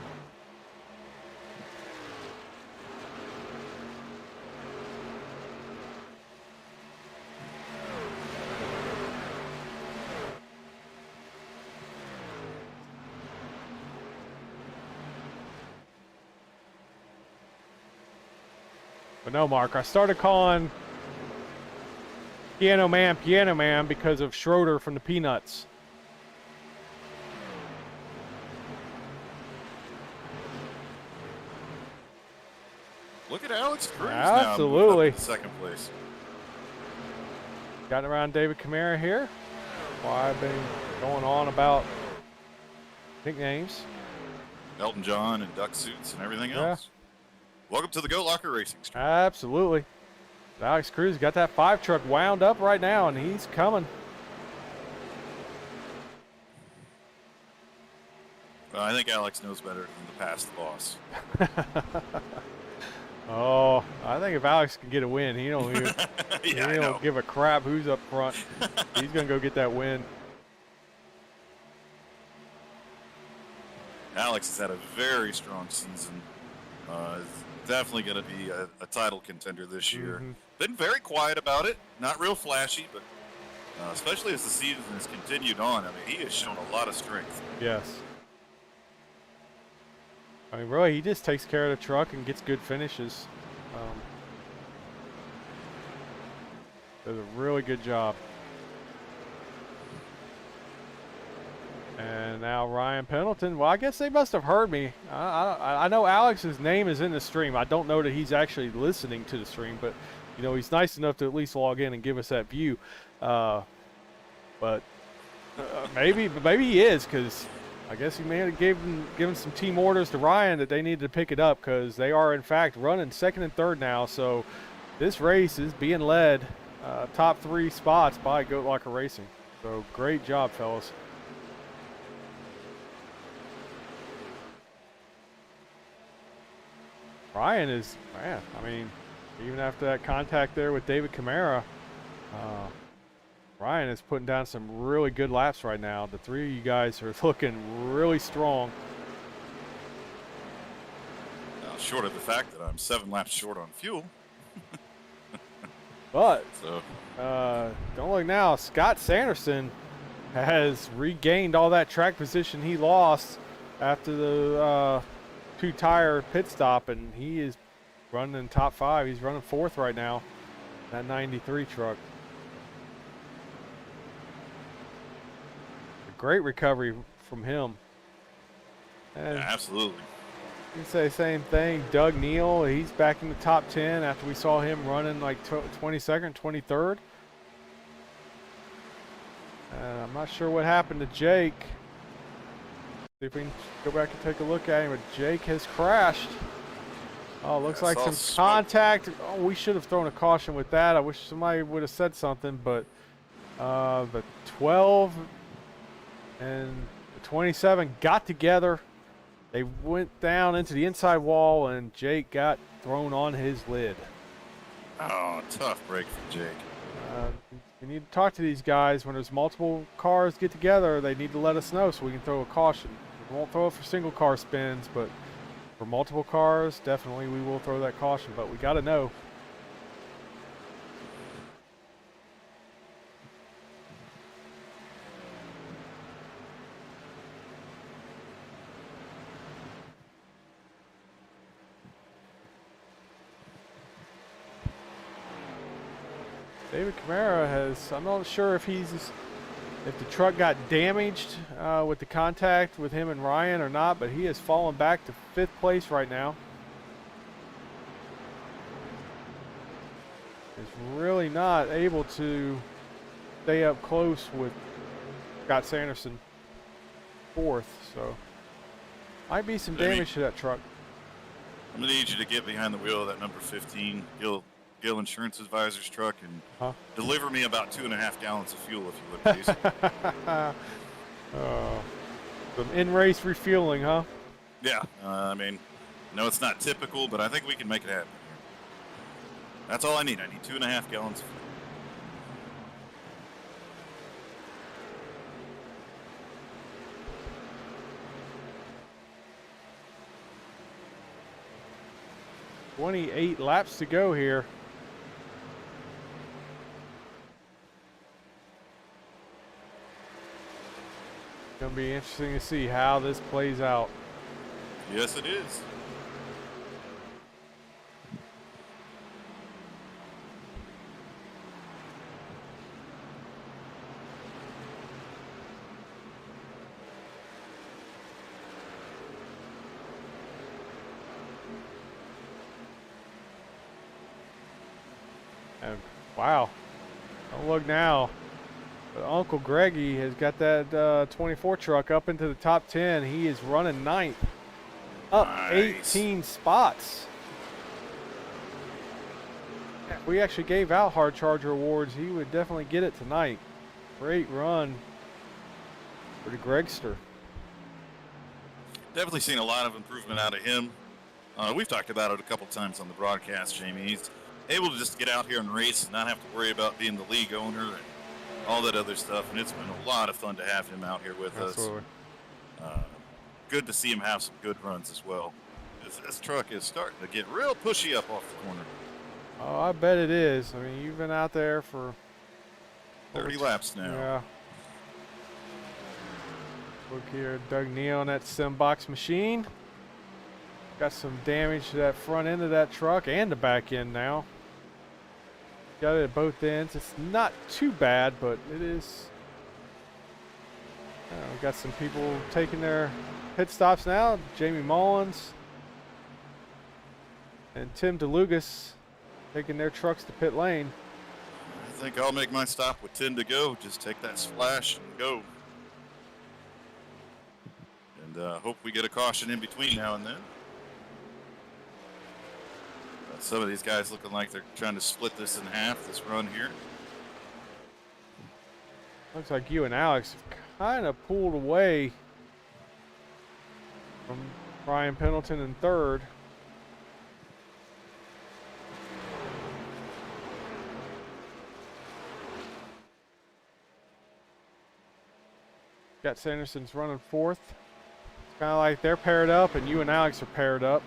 But no, Mark, I started calling Piano Man because of Schroeder from the Peanuts. Look at Alex Cruz Absolutely. now, second place. Gotten around David Camara here. Why I've been going on about nicknames. Elton John and duck suits and everything else. Welcome to the Goat Locker Racing stream. Absolutely. Alex Cruz got that 5 truck wound up right now, and he's coming. Well, I think Alex knows better than to pass the boss. Oh, I think if Alex can get a win, he don't, even, he don't give a crap who's up front. He's going to go get that win. Alex has had a very strong season. Definitely going to be a title contender this year. Been very quiet about it. Not real flashy, but especially as the season has continued on. I mean, he has shown a lot of strength. Yes. I mean, really, he just takes care of the truck and gets good finishes. Does a really good job. And now Ryan Pendleton. Well, I guess they must have heard me. I know Alex's name is in the stream. I don't know that he's actually listening to the stream, but you know, he's nice enough to at least log in and give us that view. Maybe he is, because I guess he may have given some team orders to Ryan that they needed to pick it up, because they are in fact running second and third now. So this race is being led top 3 spots by Goat Locker Racing. So great job, fellas. Ryan is, man, I mean, even after that contact there with David Camara, Ryan is putting down some really good laps right now. The 3 of you guys are looking really strong. Short of the fact that I'm 7 laps short on fuel. But, so. don't look now, Scott Sanderson has regained all that track position he lost after the 2-tire pit stop, and he is running in top 5. He's running 4th right now, that 93 truck. A great recovery from him. And yeah, absolutely. you can say the same thing. Doug Neal, he's back in the top 10 after we saw him running like 22nd, 23rd. I'm not sure what happened to Jake. See if we can go back and take a look at him. But Jake has crashed. Oh, looks like some contact. Oh, we should have thrown a caution with that. I wish somebody would have said something. But the 12 and the 27 got together. They went down into the inside wall, and Jake got thrown on his lid. Oh, tough break for Jake. We need to talk to these guys. When there's multiple cars get together, they need to let us know so we can throw a caution. We won't throw it for single car spins, but for multiple cars, definitely we will throw that caution. But we got to know. David Camara has, I'm not sure if the truck got damaged with the contact with him and Ryan or not, but he has fallen back to 5th place right now. Is really not able to stay up close with Scott Sanderson 4th, so might be some damage to that truck. I'm gonna need you to get behind the wheel of that number 15 Gill Insurance Advisor's truck and deliver me about 2.5 gallons of fuel, if you would, please. Some in-race refueling, huh? Yeah, I mean, no, it's not typical, but I think we can make it happen here. That's all I need. I need 2.5 gallons of fuel. $28 laps to go here. Gonna be interesting to see how this plays out. Yes, it is. And wow, don't look now. But Uncle Greggy has got that 24 truck up into the top 10. He is running 9th, up Nice. 18 spots. If we actually gave out Hard Charger awards, he would definitely get it tonight. Great run for the Gregster. Definitely seen a lot of improvement out of him. We've talked about it a couple times on the broadcast, Jamie. He's able to just get out here and race and not have to worry about being the league owner and all that other stuff, and it's been a lot of fun to have him out here with Absolutely. us. Good to see him have some good runs as well. This truck is starting to get real pushy up off the corner. Oh, I bet it is. I mean, you've been out there for 30 laps now. Yeah. Look here, Doug Neal on that Simbox machine. Got some damage to that front end of that truck and the back end now. Got it at both ends. It's not too bad, but it is. We've got some people taking their pit stops now. Jamie Mullins and Tim DeLugas taking their trucks to pit lane. I think I'll make my stop with 10 to go. Just take that splash and go. And hope we get a caution in between now and then. Some of these guys looking like they're trying to split this in half, this run here. Looks like you and Alex have kind of pulled away from Ryan Pendleton in 3rd. Got Sanderson's running 4th. It's kind of like they're paired up and you and Alex are paired up.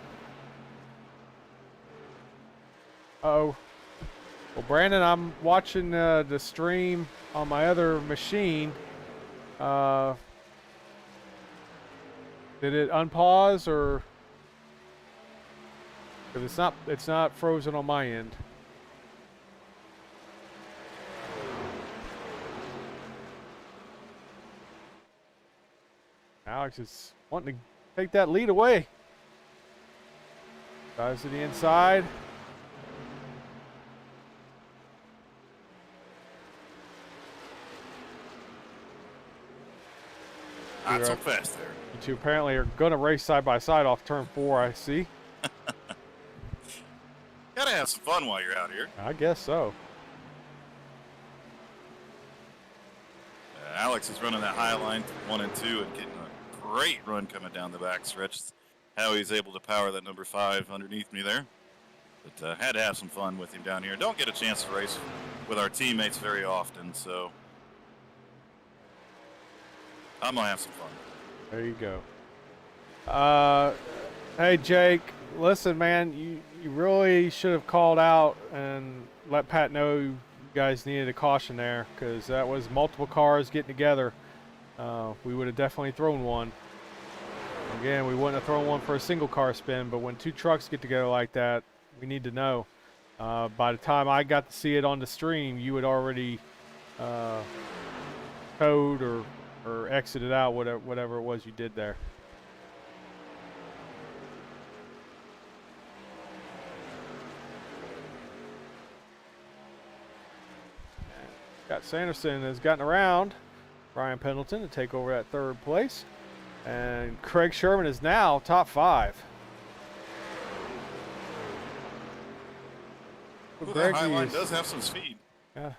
Uh-oh. Well, Brandon, I'm watching the stream on my other machine. Did it unpause or? Because it's not frozen on my end. Alex is wanting to take that lead away. Dives to the inside. Not so fast there. You two apparently are going to race side by side off turn 4, I see. Gotta have some fun while you're out here. I guess so. Alex is running that high line through 1 and 2 and getting a great run coming down the back stretch. How he's able to power that number 5 underneath me there. But had to have some fun with him down here. Don't get a chance to race with our teammates very often, so I'm going to have some fun. There you go. Uh, hey Jake, listen, man, you really should have called out and let Pat know you guys needed a caution there, because that was multiple cars getting together. We would have definitely thrown one. Again, we wouldn't have thrown one for a single car spin, but when two trucks get together like that, we need to know. By the time I got to see it on the stream, you had already uh, towed or exited out, whatever it was you did there. Scott Sanderson has gotten around Ryan Pendleton to take over at third place. And Craig Sherman is now top 5. Ooh, that Highline does have some speed. Yeah.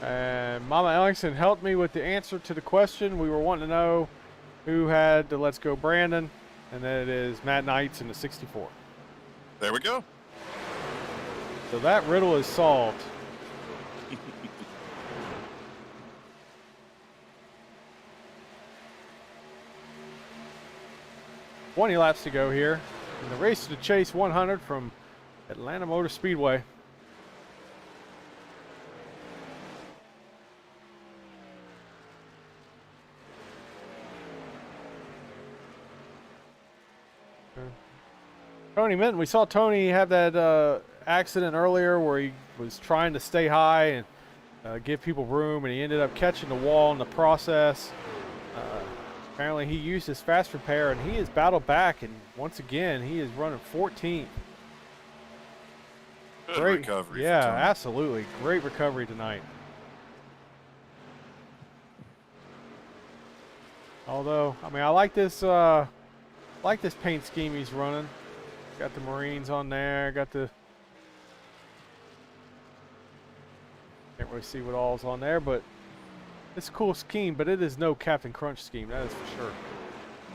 And Mama Ellingson helped me with the answer to the question. We were wanting to know who had the Let's Go Brandon, and that it is Matt Knights in the 64. There we go. So that riddle is solved. $20 laps to go here in the Race to the Chase 100 from Atlanta Motor Speedway. Tony Minton, we saw Tony have that accident earlier where he was trying to stay high and give people room, and he ended up catching the wall in the process. Apparently he used his fast repair, and he has battled back, and once again he is running 14th. Good recovery. Yeah, absolutely. Great recovery tonight. Although, I mean, I like this paint scheme he's running. Got the Marines on there. Got the... Can't really see what all's on there, but it's a cool scheme, but it is no Captain Crunch scheme, that is for sure.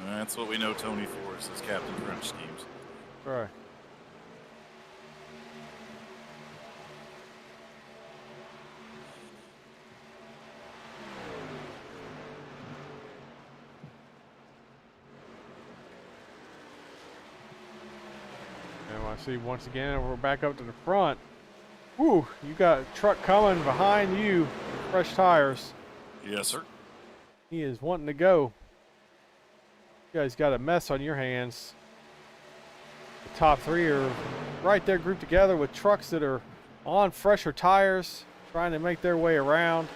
That's what we know Tony for, is his Captain Crunch schemes. Right. And I see once again we're back up to the front. Woo, you got a truck coming behind you, fresh tires. Yes, sir. He is wanting to go. You guys got a mess on your hands. The top 3 are right there grouped together with trucks that are on fresher tires, trying to make their way around.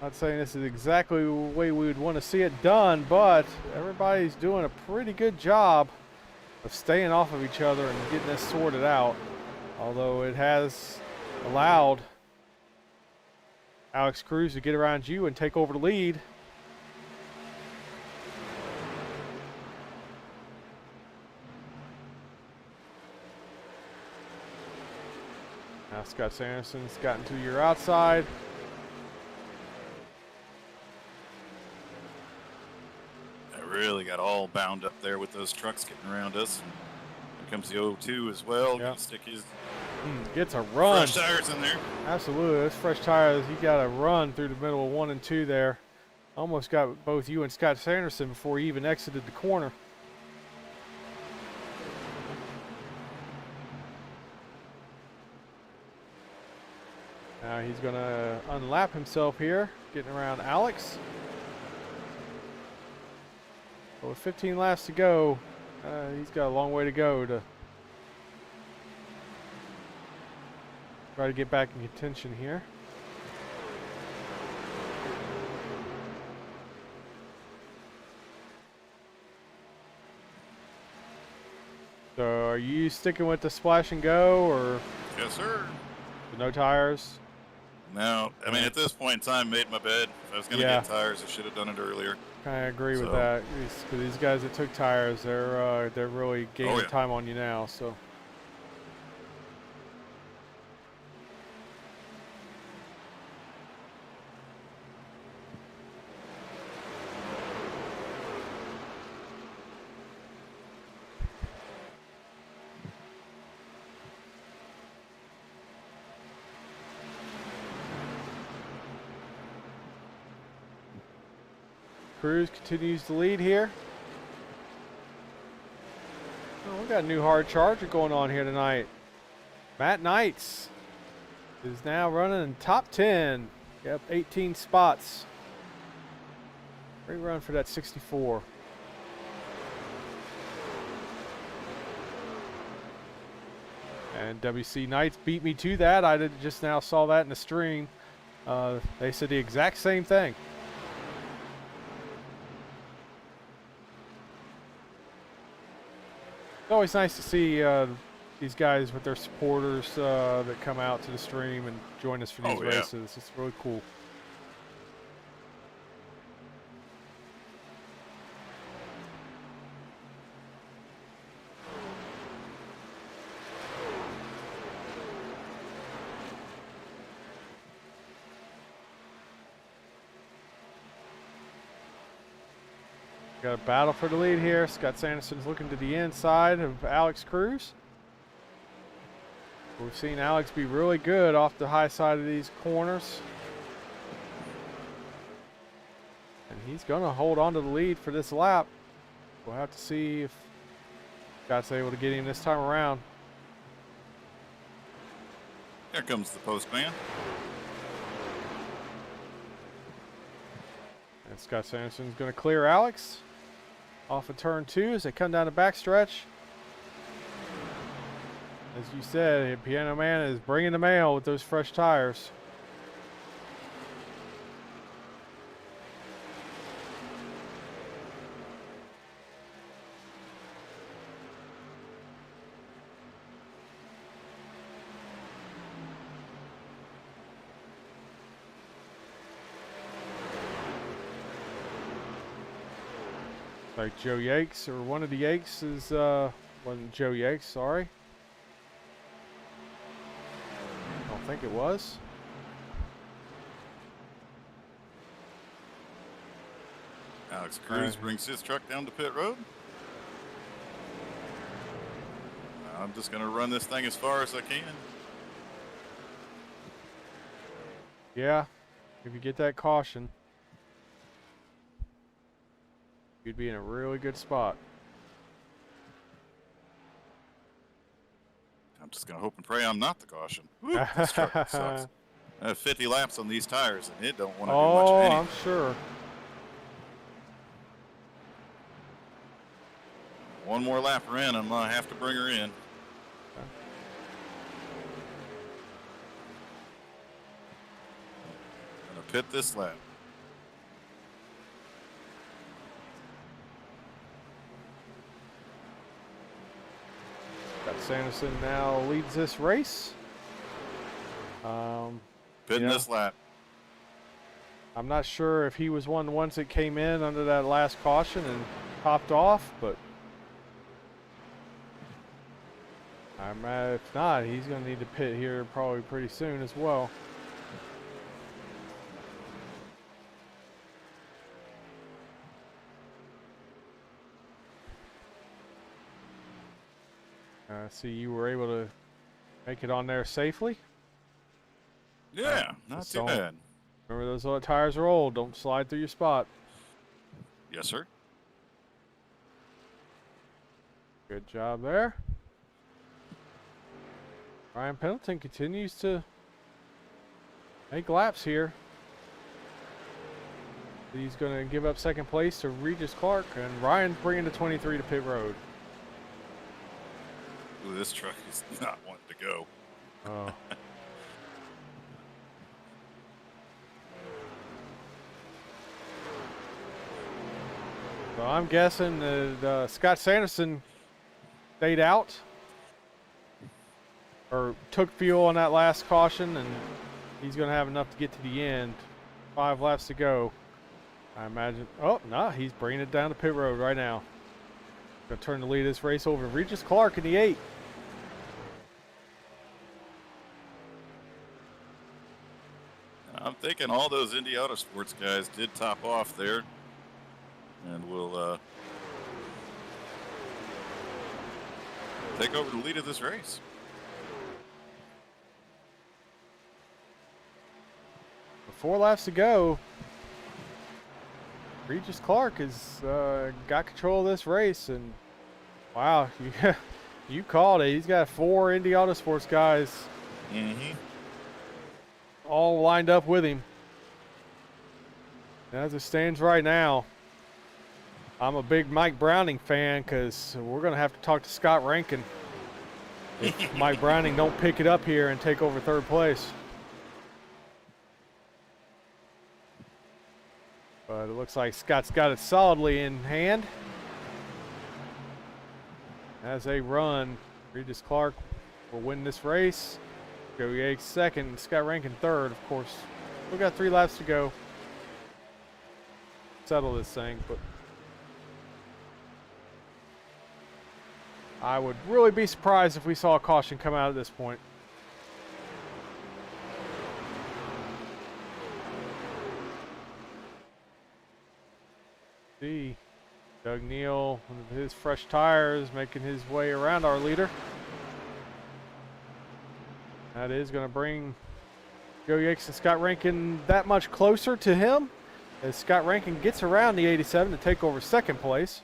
Not saying this is exactly the way we would want to see it done, but everybody's doing a pretty good job of staying off of each other and getting this sorted out. Although it has allowed Alex Cruz to get around you and take over the lead. Now Scott Sanderson's gotten to your outside. Really got all bound up there with those trucks getting around us. Here comes the 0-2 as well. Yep. Stick his Gets a run. fresh tires in there. Absolutely, those fresh tires. You got to run through the middle of 1 and 2 there. Almost got both you and Scott Sanderson before he even exited the corner. Now he's going to unlap himself here, getting around Alex. But with 15 laps to go, he's got a long way to go to try to get back in contention here. So are you sticking with the splash and go, or Yes, sir. no tires? No, I mean, Yeah. at this point in time, made my bed. If I was going to Yeah. get tires, I should have done it earlier. I agree with So- that. These guys that took tires, they're really gaining yeah. time on you now. So Cruz continues to lead here. Oh, we got a new hard charger going on here tonight. Matt Knights is now running in top 10. Yep, 18 spots. Great run for that 64. And WC Knights beat me to that. I just now saw that in the stream. They said the exact same thing. It's always nice to see these guys with their supporters that come out to the stream and join us for these Oh, yeah. races. It's really cool. Got a battle for the lead here. Scott Sanderson's looking to the inside of Alex Cruz. We've seen Alex be really good off the high side of these corners. And he's going to hold on to the lead for this lap. We'll have to see if Scott's able to get him this time around. Here comes the postman. And Scott Sanderson's going to clear Alex off of turn 2 as they come down the backstretch. As you said, Piano Man is bringing the mail with those fresh tires. Like Joe Yakes, or one of the Yakes is, wasn't Joe Yakes, sorry. I don't think it was. Alex Cruz brings his truck down to pit road. I'm just going to run this thing as far as I can. Yeah, if you get that caution, you'd be in a really good spot. I'm just going to hope and pray I'm not the caution. Woo, this truck sucks. I have 50 laps on these tires, and it don't want to do much of anything. I'm sure. One more lap her in, I'm going to have to bring her in. Going to pit this lap. Scott Sanderson now leads this race. Pitting Yeah. this lap. I'm not sure if he was one of the ones that came in under that last caution and popped off, but if not, he's going to need to pit here probably pretty soon as well. See, you were able to make it on there safely. Yeah, not so- too bad. Remember, those little tires are old. Don't slide through your spot. Yes, sir. Good job there. Ryan Pendleton continues to make laps here. He's going to give up second place to Regis Clark, and Ryan bringing the 23 to pit road. Ooh, this truck is not wanting to go. Oh. So I'm guessing that Scott Sanderson stayed out or took fuel on that last caution and he's going to have enough to get to the end. 5 laps to go, I imagine. Oh, no, he's bringing it down the pit road right now. Going to turn the lead of this race over to Regis Clark in the 8. I'm thinking all those Indy Autosports guys did top off there, and will take over the lead of this race. With 4 laps to go, Regis Clark has got control of this race, and wow, you called it. He's got 4 Indy Autosports guys all lined up with him. As it stands right now, I'm a big Mike Browning fan because we're going to have to talk to Scott Rankin if Mike Browning don't pick it up here and take over 3rd place. But it looks like Scott's got it solidly in hand. As they run, Regis Clark will win this race. Joe Yates 2nd, Scott Rankin 3rd, of course. We've got 3 laps to go. Settle this thing, but I would really be surprised if we saw a caution come out at this point. See, Doug Neal with his fresh tires making his way around our leader. That is going to bring Joe Yates and Scott Rankin that much closer to him as Scott Rankin gets around the 87 to take over 2nd place.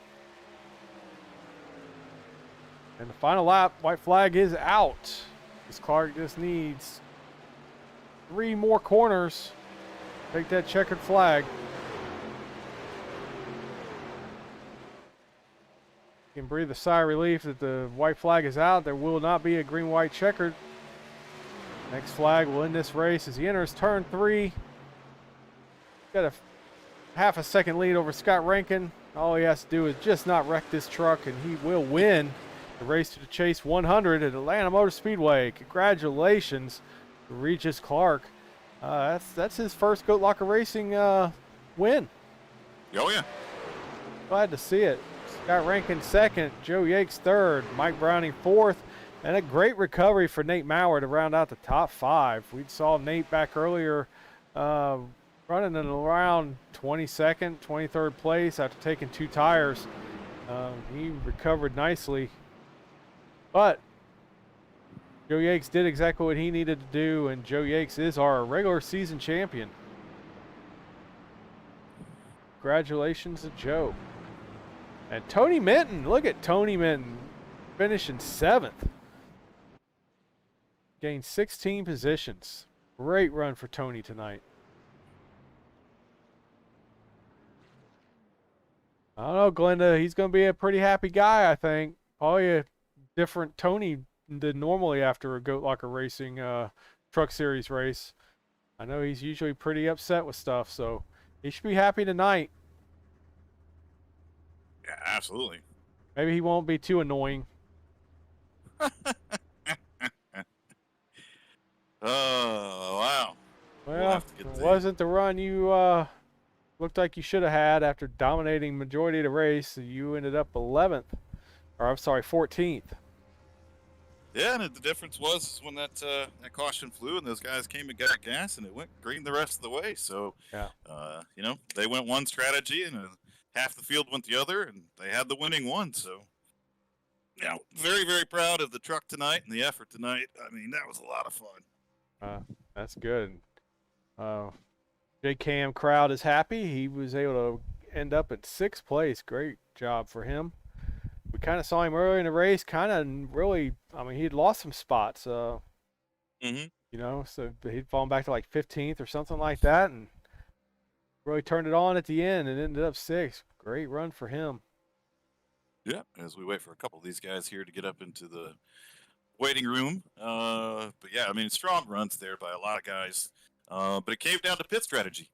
And the final lap, white flag is out. As Clark just needs 3 more corners. Take that checkered flag. You can breathe a sigh of relief that the white flag is out. There will not be a green-white checkered. Next flag will end this race as he enters turn 3. Got a half a second lead over Scott Rankin. All he has to do is just not wreck this truck, and he will win the race to the Chase 100 at Atlanta Motor Speedway. Congratulations to Regis Clark. That's his first Goat Locker Racing win. Oh, yeah. Glad to see it. Scott Rankin 2nd, Joe Yates 3rd, Mike Browning 4th, and a great recovery for Nate Maurer to round out the top 5. We saw Nate back earlier running in around 22nd, 23rd place after taking 2 tires. He recovered nicely. But Joe Yates did exactly what he needed to do, and Joe Yates is our regular season champion. Congratulations to Joe. And Tony Minton, look at Tony Minton finishing 7th. Gained 16 positions. Great run for Tony tonight. I don't know, Glenda. He's going to be a pretty happy guy, I think. Probably a different Tony than normally after a Goat Locker Racing Truck Series race. I know he's usually pretty upset with stuff, so he should be happy tonight. Yeah, absolutely. Maybe he won't be too annoying. Oh, wow. Well, it wasn't the run you looked like you should have had after dominating majority of the race. You ended up 11th. Or, I'm sorry, 14th. Yeah, and the difference was when that caution flew and those guys came and got gas and it went green the rest of the way. So, yeah. They went one strategy and half the field went the other, and they had the winning one. So, very, very proud of the truck tonight and the effort tonight. I mean, that was a lot of fun. That's good. J-Cam crowd is happy. He was able to end up at 6th place. Great job for him. We kind of saw him earlier in the race, he'd lost some spots. So he'd fallen back to like 15th or something like that, and really turned it on at the end and ended up 6th. Great run for him. Yeah, as we wait for a couple of these guys here to get up into the waiting room. But yeah, I mean, strong runs there by a lot of guys. But it came down to pit strategy.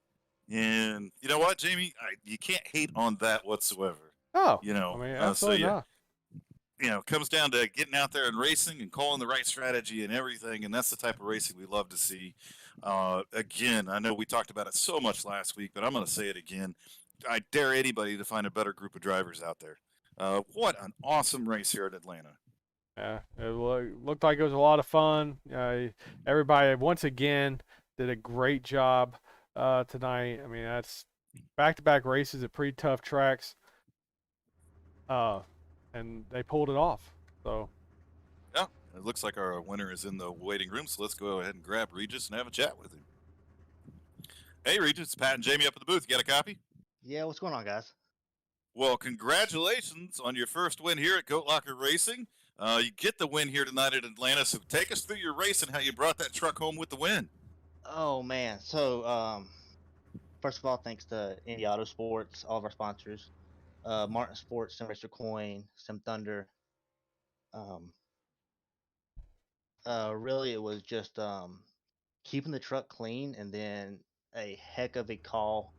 And you know what, Jamie? You can't hate on that whatsoever. Oh, Absolutely not. It comes down to getting out there and racing and calling the right strategy and everything. And that's the type of racing we love to see. Again, I know we talked about it so much last week, but I'm going to say it again. I dare anybody to find a better group of drivers out there. What an awesome race here at Atlanta. Yeah, it looked like it was a lot of fun. Everybody once again did a great job tonight. I mean, that's back-to-back races at pretty tough tracks, uh, and they pulled it off. So, Yeah, it looks like our winner is in the waiting room, so let's go ahead and grab Regis and have a chat with him. Hey, Regis, Pat and Jamie up in the booth. You got a copy? Yeah, what's going on, guys? Well, congratulations on your first win here at Goat Locker Racing. You get the win here tonight at Atlanta, so take us through your race and how you brought that truck home with the win. Oh man, so first of all, thanks to Indie Auto Sports, all of our sponsors, Martin Sports, Sunracer Coin, Sim Thunder. Um, really, it was just keeping the truck clean, and then a heck of a call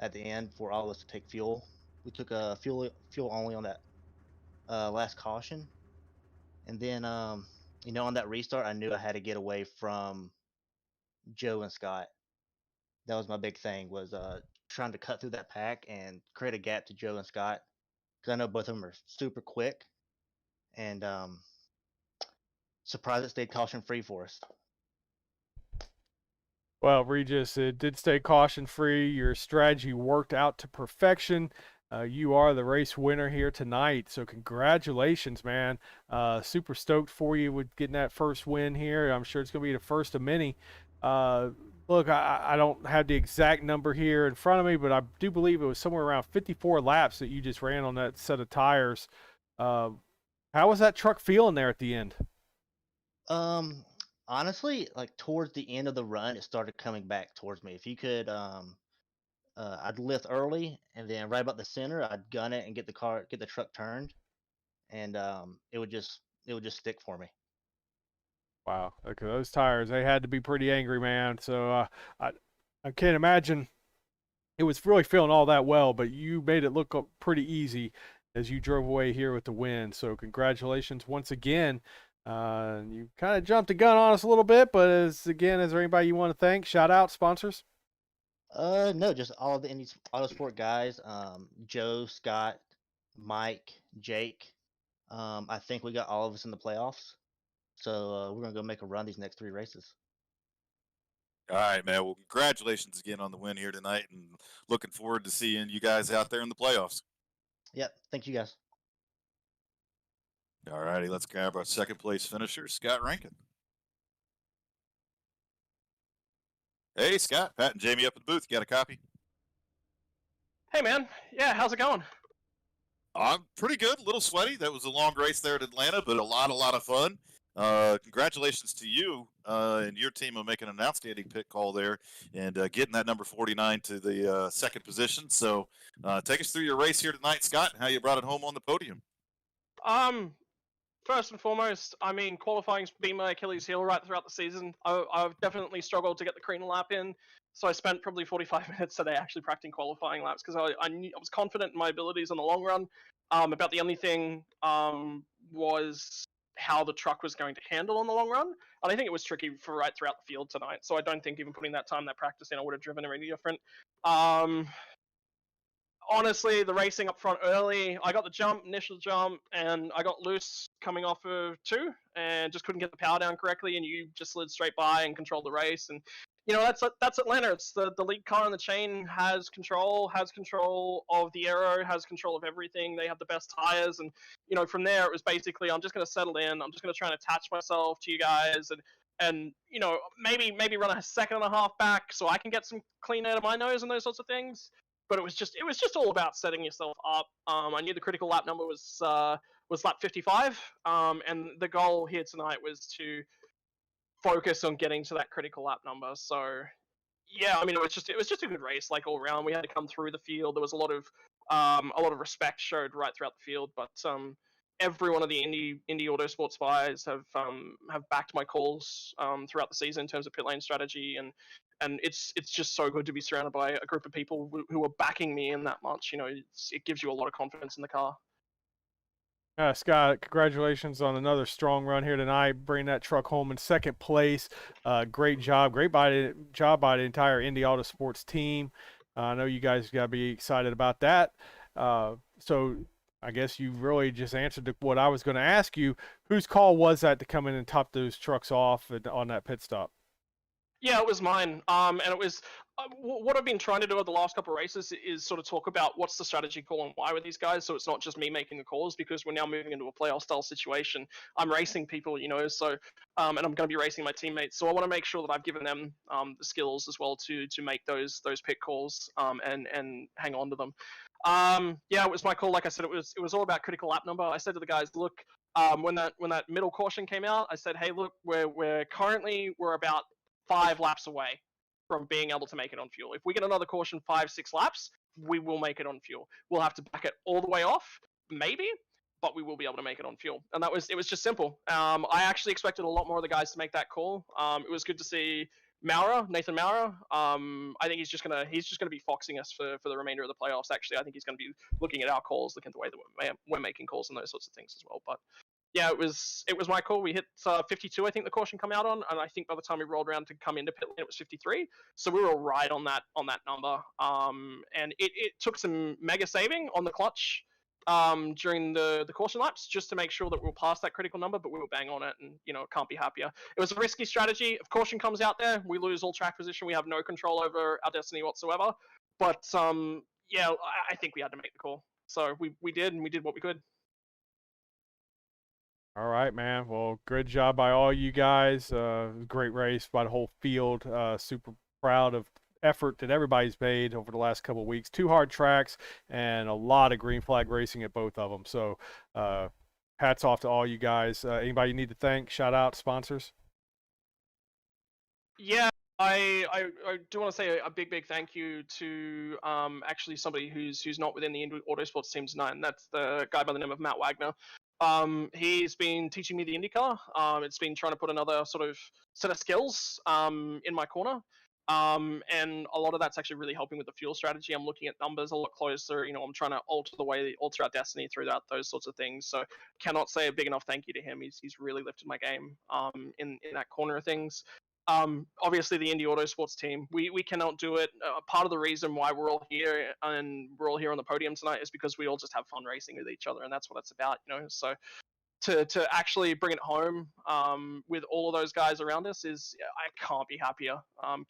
at the end for all of us to take fuel. We took a fuel only on that last caution, and then on that restart, I knew I had to get away from Joe and Scott. That was my big thing, was trying to cut through that pack and create a gap to Joe and Scott, because I know both of them are super quick, and surprised it stayed caution free for us. well, Regis, it did stay caution-free. Your strategy worked out to perfection. You are the race winner here tonight, so congratulations, man. Super stoked for you with getting that first win here. I'm sure it's going to be the first of many. Uh, Look, I don't have the exact number here in front of me, but I do believe it was somewhere around 54 laps that you just ran on that set of tires. Uh, how was that truck feeling there at the end? Um, Honestly, like towards the end of the run, it started coming back towards me. If you could, I'd lift early, and then right about the center, I'd gun it and get the truck turned, and it would just stick for me. Wow. Okay, those tires, they had to be pretty angry, man. So I I can't imagine it was really feeling all that well, but you made it look pretty easy as you drove away here with the win. So congratulations once again. You kind of jumped the gun on us a little bit, but is there anybody you want to thank? Shout out sponsors. No, just all of the Indie Auto Sport guys, Joe, Scott, Mike, Jake. I think we got all of us in the playoffs. So we're gonna go make a run these next 3 races. All right, man. Well, congratulations again on the win here tonight, and looking forward to seeing you guys out there in the playoffs. Yep. Thank you guys. All righty, let's grab our second place finisher, Scott Rankin. Hey, Scott, Pat, and Jamie up in the booth. You got a copy? Hey man, yeah, how's it going? I'm pretty good. A little sweaty. That was a long race there at Atlanta, but a lot of fun. Congratulations to you and your team on making an outstanding pit call there and getting that number 49 to the second position. So take us through your race here tonight, Scott, and how you brought it home on the podium. Um, First and foremost, I mean, qualifying's been my Achilles heel right throughout the season. I've definitely struggled to get the clean lap in, so I spent probably 45 minutes today actually practicing qualifying laps because I was confident in my abilities in the long run. About the only thing was how the truck was going to handle in the long run, and I think it was tricky for right throughout the field tonight. So I don't think even putting that time, that practice in, I would have driven any different. Um, Honestly, the racing up front early, I got the initial jump, and I got loose coming off of two, and just couldn't get the power down correctly, and you just slid straight by and controlled the race. And that's Atlanta. It's the lead car in the chain has control of the aero, has control of everything. They have the best tires, and from there it was basically I'm just going to settle in. I'm just going to try and attach myself to you guys, and maybe run a second and a half back so I can get some clean air to my nose and those sorts of things. But it was just all about setting yourself up. I knew the critical lap number was lap 55, and the goal here tonight was to focus on getting to that critical lap number. So yeah, I mean it was just a good race like all around. We had to come through the field. There was a lot of respect showed right throughout the field, but every one of the indie autosport guys have backed my calls throughout the season in terms of pit lane strategy, and it's just so good to be surrounded by a group of people who are backing me in that much. It gives you a lot of confidence in the car. Scott, congratulations on another strong run here tonight. Bring that truck home in second place. Great job. Job by the entire Indy Auto Sports team. I know you guys got to be excited about that. So I guess you really just answered what I was going to ask you. Whose call was that to come in and top those trucks off on that pit stop? Yeah, it was mine. And it was what I've been trying to do over the last couple of races is sort of talk about what's the strategy call and why with these guys. So it's not just me making the calls, because we're now moving into a playoff style situation. I'm racing people, so and I'm going to be racing my teammates. So I want to make sure that I've given them the skills as well to make those pit calls and hang on to them. Yeah, it was my call. Like I said, it was all about critical lap number. I said to the guys, look, when that middle caution came out, I said, hey, look, we're about 5 laps away from being able to make it on fuel. If we get another caution 5-6 laps, we will make it on fuel. We'll have to back it all the way off, maybe, but we will be able to make it on fuel. And it was just simple. I actually expected a lot more of the guys to make that call. It was good to see Nathan Maurer. I think he's just gonna be foxing us for the remainder of the playoffs. Actually, I think he's gonna be looking at our calls, looking at the way that we're making calls and those sorts of things as well. But yeah, it was my call. We hit 52, I think the caution come out on, and I think by the time we rolled around to come into pit lane, it was 53. So we were right on that number. And it took some mega saving on the clutch during the caution laps just to make sure that we were past that critical number, but we were bang on it, and can't be happier. It was a risky strategy. If caution comes out there, we lose all track position. We have no control over our destiny whatsoever. But yeah, I think we had to make the call. So we did, and we did what we could. All right, man. Well, good job by all you guys. Great race by the whole field. Super proud of effort that everybody's made over the last couple of weeks. 2 hard tracks and a lot of green flag racing at both of them. So hats off to all you guys. Anybody you need to thank? Shout out sponsors. Yeah, I do want to say a big thank you to actually somebody who's not within the Indy Autosports team tonight, and that's the guy by the name of Matt Wagner. He's been teaching me the IndyCar. It's been trying to put another sort of set of skills in my corner. And a lot of that's actually really helping with the fuel strategy. I'm looking at numbers a lot closer. I'm trying to alter our destiny throughout those sorts of things. So cannot say a big enough thank you to him. He's really lifted my game in that corner of things. Obviously the Indy Autosports team, we cannot do it. Part of the reason why we're all here and we're all here on the podium tonight is because we all just have fun racing with each other, and that's what it's about, So to actually bring it home with all of those guys around us I can't be happier.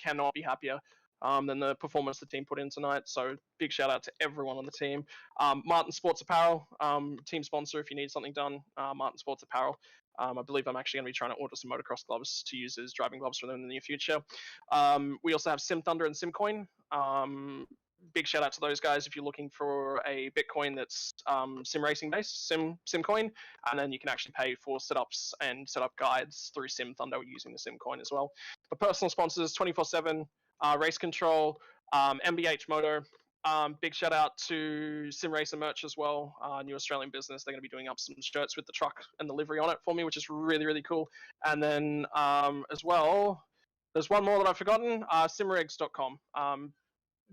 Cannot be happier than the performance the team put in tonight. So big shout out to everyone on the team. Martin Sports Apparel, team sponsor if you need something done. Martin Sports Apparel. I believe I'm actually going to be trying to order some motocross gloves to use as driving gloves for them in the near future. We also have Sim Thunder and SimCoin. Big shout out to those guys if you're looking for a Bitcoin that's sim racing based, SimCoin, and then you can actually pay for setups and setup guides through Sim Thunder using the SimCoin as well. But personal sponsors 24/7, Race Control, MBH Moto. Big shout out to Sim Racer Merch as well, new Australian business. They're going to be doing up some shirts with the truck and the livery on it for me, which is really cool. And then as well, there's one more that I've forgotten, simrigs.com.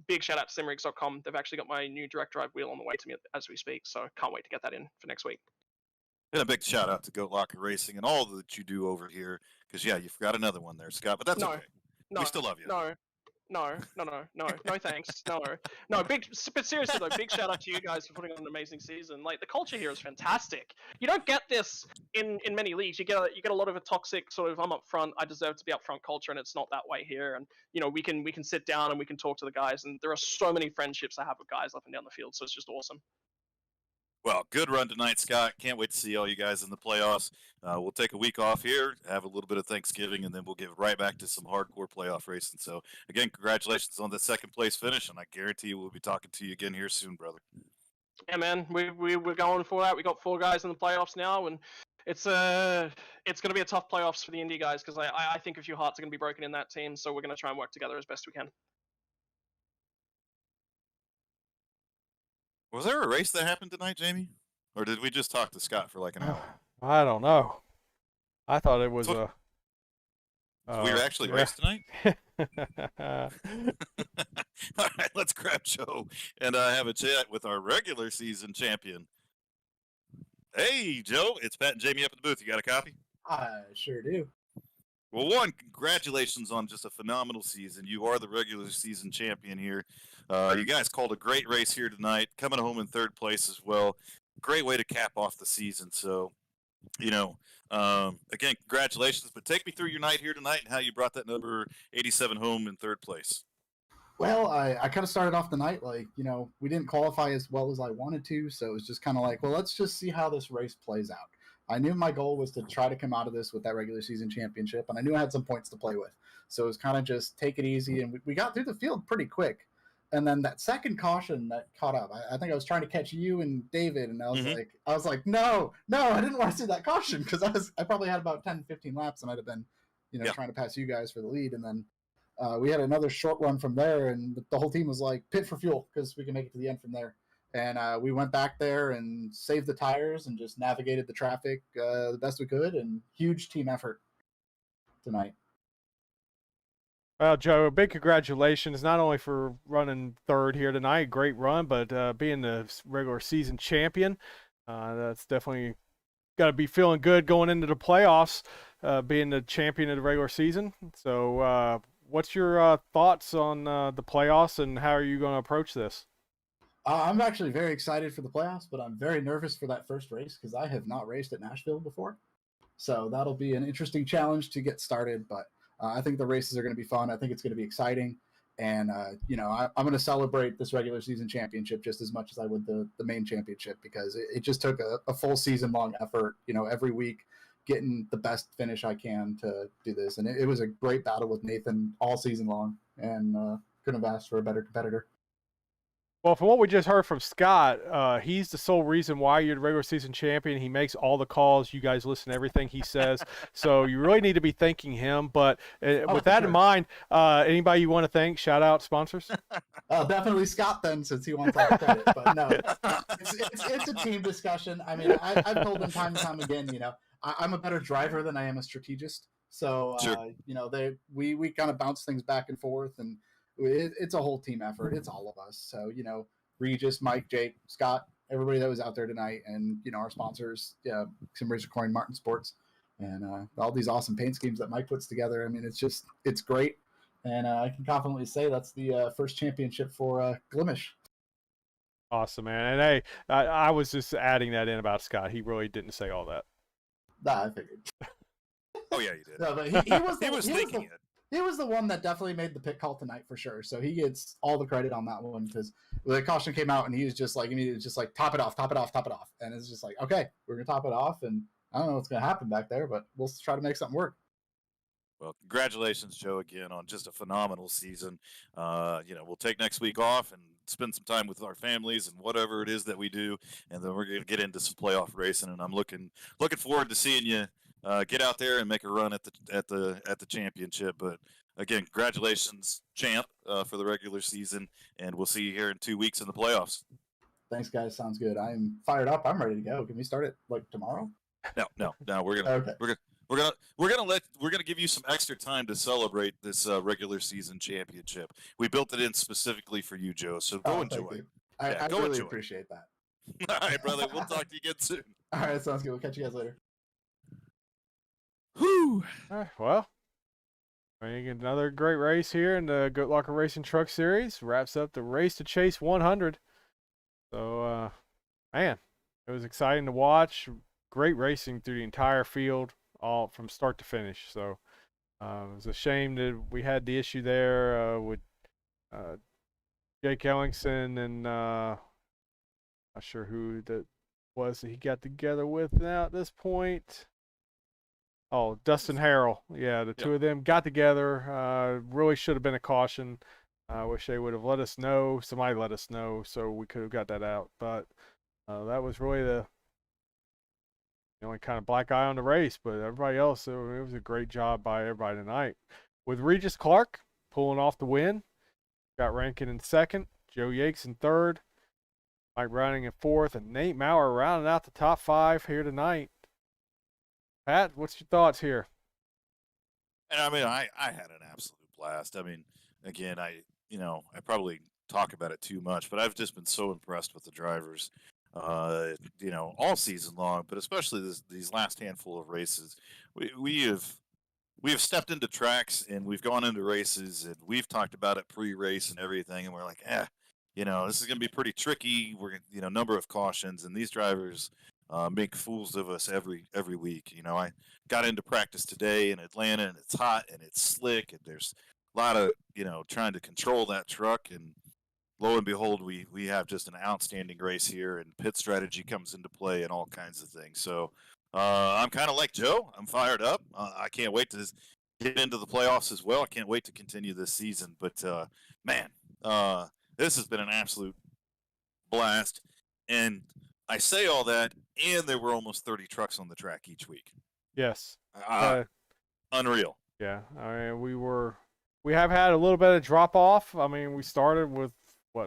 Big shout out to simrigs.com. They've actually got my new direct drive wheel on the way to me as we speak, so can't wait to get that in for next week. And a big shout out to Goat Locker Racing and all that you do over here, because yeah, you forgot another one there, Scott, but that's okay. We still love you. No, thanks. No, but seriously though, big shout out to you guys for putting on an amazing season. Like, the culture here is fantastic. You don't get this in many leagues. You get a lot of a toxic sort of I'm up front, I deserve to be up front culture, and it's not that way here. And we can sit down and we can talk to the guys, and there are so many friendships I have with guys up and down the field, so it's just awesome. Well, good run tonight, Scott. Can't wait to see all you guys in the playoffs. We'll take a week off here, have a little bit of Thanksgiving, and then we'll get right back to some hardcore playoff racing. So, again, congratulations on the second place finish, and I guarantee you we'll be talking to you again here soon, brother. Yeah, man, we're going for that. We got 4 guys in the playoffs now, and it's going to be a tough playoffs for the Indy guys, because I think a few hearts are going to be broken in that team. So we're going to try and work together as best we can. Was there a race that happened tonight, Jamie? Or did we just talk to Scott for like an hour? I don't know. I thought it was So we were actually raced tonight? All right, let's grab Joe and have a chat with our regular season champion. Hey, Joe, it's Pat and Jamie up in the booth. You got a copy? I sure do. Well, one, congratulations on just a phenomenal season. You are the regular season champion here. You guys called a great race here tonight, coming home in third place as well. Great way to cap off the season. So, again, congratulations. But take me through your night here tonight and how you brought that number 87 home in third place. Well, I kind of started off the night like, we didn't qualify as well as I wanted to. So it was just kind of like, well, let's just see how this race plays out. I knew my goal was to try to come out of this with that regular season championship, and I knew I had some points to play with. So it was kind of just take it easy, and we got through the field pretty quick. And then that second caution that caught up, I think I was trying to catch you and David, and I was like, no, I didn't want to see that caution because I probably had about 10, 15 laps, and I'd have been, trying to pass you guys for the lead, and then we had another short run from there, and the whole team was like, pit for fuel because we can make it to the end from there. And we went back there and saved the tires and just navigated the traffic the best we could, and huge team effort tonight. Well, Joe, big congratulations, not only for running third here tonight, great run, but being the regular season champion. That's definitely got to be feeling good going into the playoffs, being the champion of the regular season. So what's your thoughts on the playoffs, and how are you going to approach this? I'm actually very excited for the playoffs, but I'm very nervous for that first race because I have not raced at Nashville before. So that'll be an interesting challenge to get started, but I think the races are going to be fun. I think it's going to be exciting. And, I'm going to celebrate this regular season championship just as much as I would the main championship, because it just took a full season long effort, every week, getting the best finish I can to do this. And it was a great battle with Nathan all season long, and couldn't have asked for a better competitor. Well, from what we just heard from Scott, he's the sole reason why you're the regular season champion. He makes all the calls. You guys listen to everything he says. So you really need to be thanking him. But with that in mind, anybody you want to thank? Shout out sponsors? Definitely Scott then, since he wants all the credit. But no, it's a team discussion. I mean, I've told him time and time again, I'm a better driver than I am a strategist. So, Sure. We kind of bounce things back and forth, and it's a whole team effort. It's all of us. So, Regis, Mike, Jake, Scott, everybody that was out there tonight, and, our sponsors, Simraiser Coin, Martin Sports, and all these awesome paint schemes that Mike puts together. I mean, it's great. And I can confidently say that's the first championship for Glimish. Awesome, man. And hey, I was just adding that in about Scott. He really didn't say all that. Nah, I figured. Oh, yeah, you did. No, but he was the one that definitely made the pit call tonight for sure. So he gets all the credit on that one, because the caution came out and he was just like, immediately just like, top it off. And it's just like, okay, we're going to top it off. And I don't know what's going to happen back there, but we'll try to make something work. Well, congratulations, Joe, again on just a phenomenal season. We'll take next week off and spend some time with our families and whatever it is that we do, and then we're going to get into some playoff racing. And I'm looking forward to seeing you get out there and make a run at the championship. But again, congratulations, champ, for the regular season, and we'll see you here in 2 weeks in the playoffs. Thanks, guys. Sounds good. I'm fired up. I'm ready to go. Can we start it like tomorrow? No. We're gonna Okay. we're gonna give you some extra time to celebrate this regular season championship. We built it in specifically for you, Joe. So go enjoy. You. I go really enjoy. appreciate that. All right, brother. We'll talk to you again soon. All right, sounds good. We'll catch you guys later. Whew. All right, well, another great race here in the Goat Locker Racing Truck Series. Wraps up the Race to Chase 100. So, man, it was exciting to watch. Great racing through the entire field, all from start to finish. So it was a shame that we had the issue there with Jake Ellingson and not sure who that was that he got together with now at this point. Oh, Dustin Harrell. Yeah, the two of them got together. Really should have been a caution. I wish they would have let us know. Somebody let us know so we could have got that out. But that was really the only kind of black eye on the race. But everybody else, it was a great job by everybody tonight. With Regis Clark pulling off the win. Got Rankin in second. Joe Yates in third. Mike Browning in fourth. And Nate Maurer rounding out the top five here tonight. Pat, what's your thoughts here? And I mean, I had an absolute blast. I mean, again, I probably talk about it too much, but I've just been so impressed with the drivers. all season long, but especially these last handful of races. We have stepped into tracks and we've gone into races and we've talked about it pre-race and everything, and we're like, this is going to be pretty tricky. We're number of cautions, and these drivers make fools of us every week. I got into practice today in Atlanta, and it's hot and it's slick, and there's a lot of trying to control that truck, and lo and behold, we have just an outstanding race here, and pit strategy comes into play and all kinds of things. So I'm kind of like Joe. I'm fired up. I can't wait to get into the playoffs as well. I can't wait to continue this season. But man, this has been an absolute blast. And I say all that, and there were almost 30 trucks on the track each week. Yes. Unreal. Yeah. I mean, we have had a little bit of drop off. I mean, we started with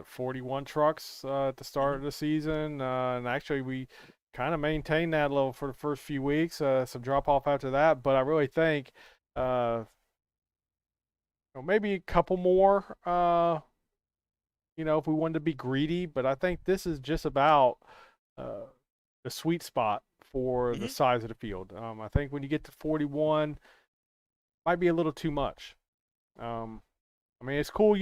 41 trucks at the start of the season, and actually we kind of maintained that level for the first few weeks. Some drop off after that, but I really think maybe a couple more. If we wanted to be greedy, but I think this is just about the sweet spot for the size of the field. I think when you get to 41, might be a little too much. I mean, it's cool.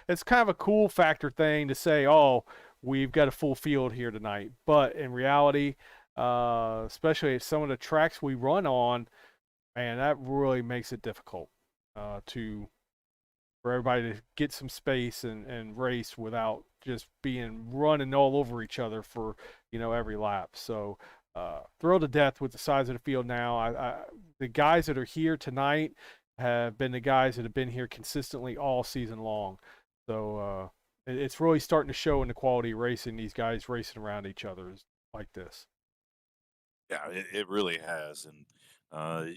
It's kind of a cool factor thing to say, oh, we've got a full field here tonight. But in reality, especially at some of the tracks we run on, man, that really makes it difficult for everybody to get some space and race without just being running all over each other for every lap. So thrilled to death with the size of the field now. The guys that are here tonight have been the guys that have been here consistently all season long. So it's really starting to show in the quality of racing, these guys racing around each other like this. Yeah, it really has. And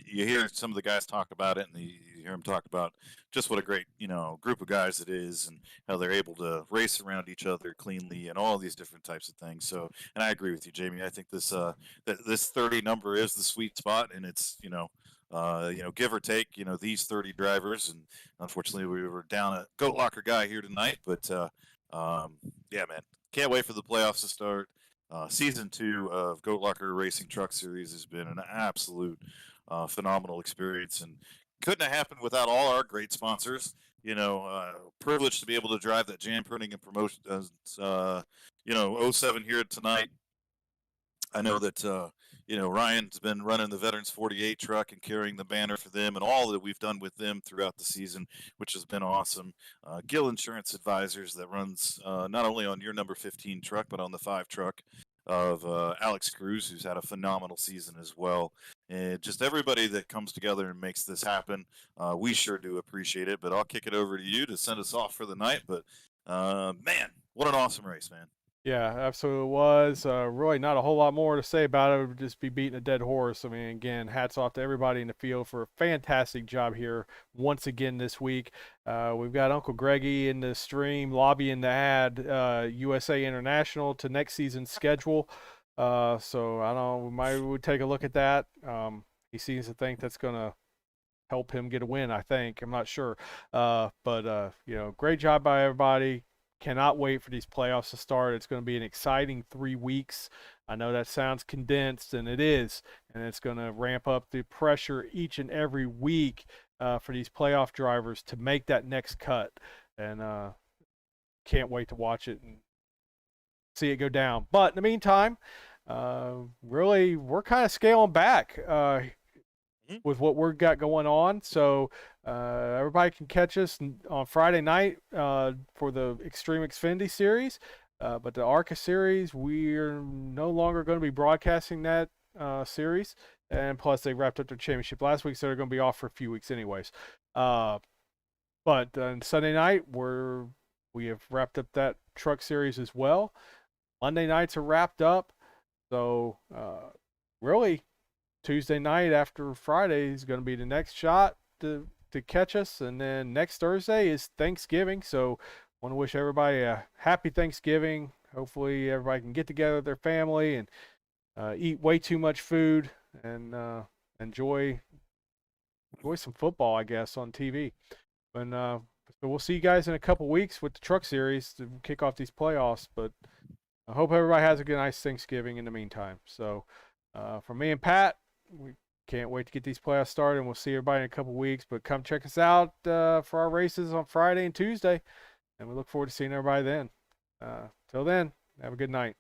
you hear some of the guys talk about it, and you hear them talk about just what a great, group of guys it is, and how they're able to race around each other cleanly, and all these different types of things. So, and I agree with you, Jamie. I think this 30 number is the sweet spot, and it's give or take, these 30 drivers. And unfortunately, we were down a goat locker guy here tonight, but yeah, man, can't wait for the playoffs to start. Season 2 of Goat Locker Racing Truck Series has been an absolute phenomenal experience, and couldn't have happened without all our great sponsors. Privileged to be able to drive that Jam Printing and Promotion, '07 here tonight. I know that Ryan's been running the Veterans 48 truck and carrying the banner for them, and all that we've done with them throughout the season, which has been awesome. Gill Insurance Advisors, that runs not only on your number 15 truck, but on the 5 truck of Alex Cruz, who's had a phenomenal season as well. And just everybody that comes together and makes this happen, we sure do appreciate it. But I'll kick it over to you to send us off for the night. But man, what an awesome race, man. Yeah, absolutely was. Really not a whole lot more to say about it. It would just be beating a dead horse. I mean, again, hats off to everybody in the field for a fantastic job here once again this week. We've got Uncle Greggy in the stream lobbying to add USA International to next season's schedule. So I don't know, we would take a look at that. He seems to think that's going to help him get a win, I think. I'm not sure. But great job by everybody. Cannot wait for these playoffs to start. It's going to be an exciting 3 weeks. I know that sounds condensed, and it is. And it's going to ramp up the pressure each and every week for these playoff drivers to make that next cut. And can't wait to watch it and see it go down. But in the meantime, really, we're kind of scaling back with what we've got going on. So everybody can catch us on Friday night for the Extreme Xfinity Series. But the ARCA Series, we're no longer going to be broadcasting that series. And plus, they wrapped up their championship last week, so they're going to be off for a few weeks anyways. But on Sunday night, we have wrapped up that truck series as well. Monday nights are wrapped up. So really, Tuesday night after Friday is going to be the next shot to catch us. And then next Thursday is Thanksgiving. So want to wish everybody a happy Thanksgiving. Hopefully everybody can get together with their family and eat way too much food and enjoy some football, I guess, on TV. And so we'll see you guys in a couple weeks with the truck series to kick off these playoffs. But I hope everybody has a good, nice Thanksgiving in the meantime. So, from me and Pat, we can't wait to get these playoffs started, and we'll see everybody in a couple weeks. But come check us out for our races on Friday and Tuesday, and we look forward to seeing everybody then. Till then, have a good night.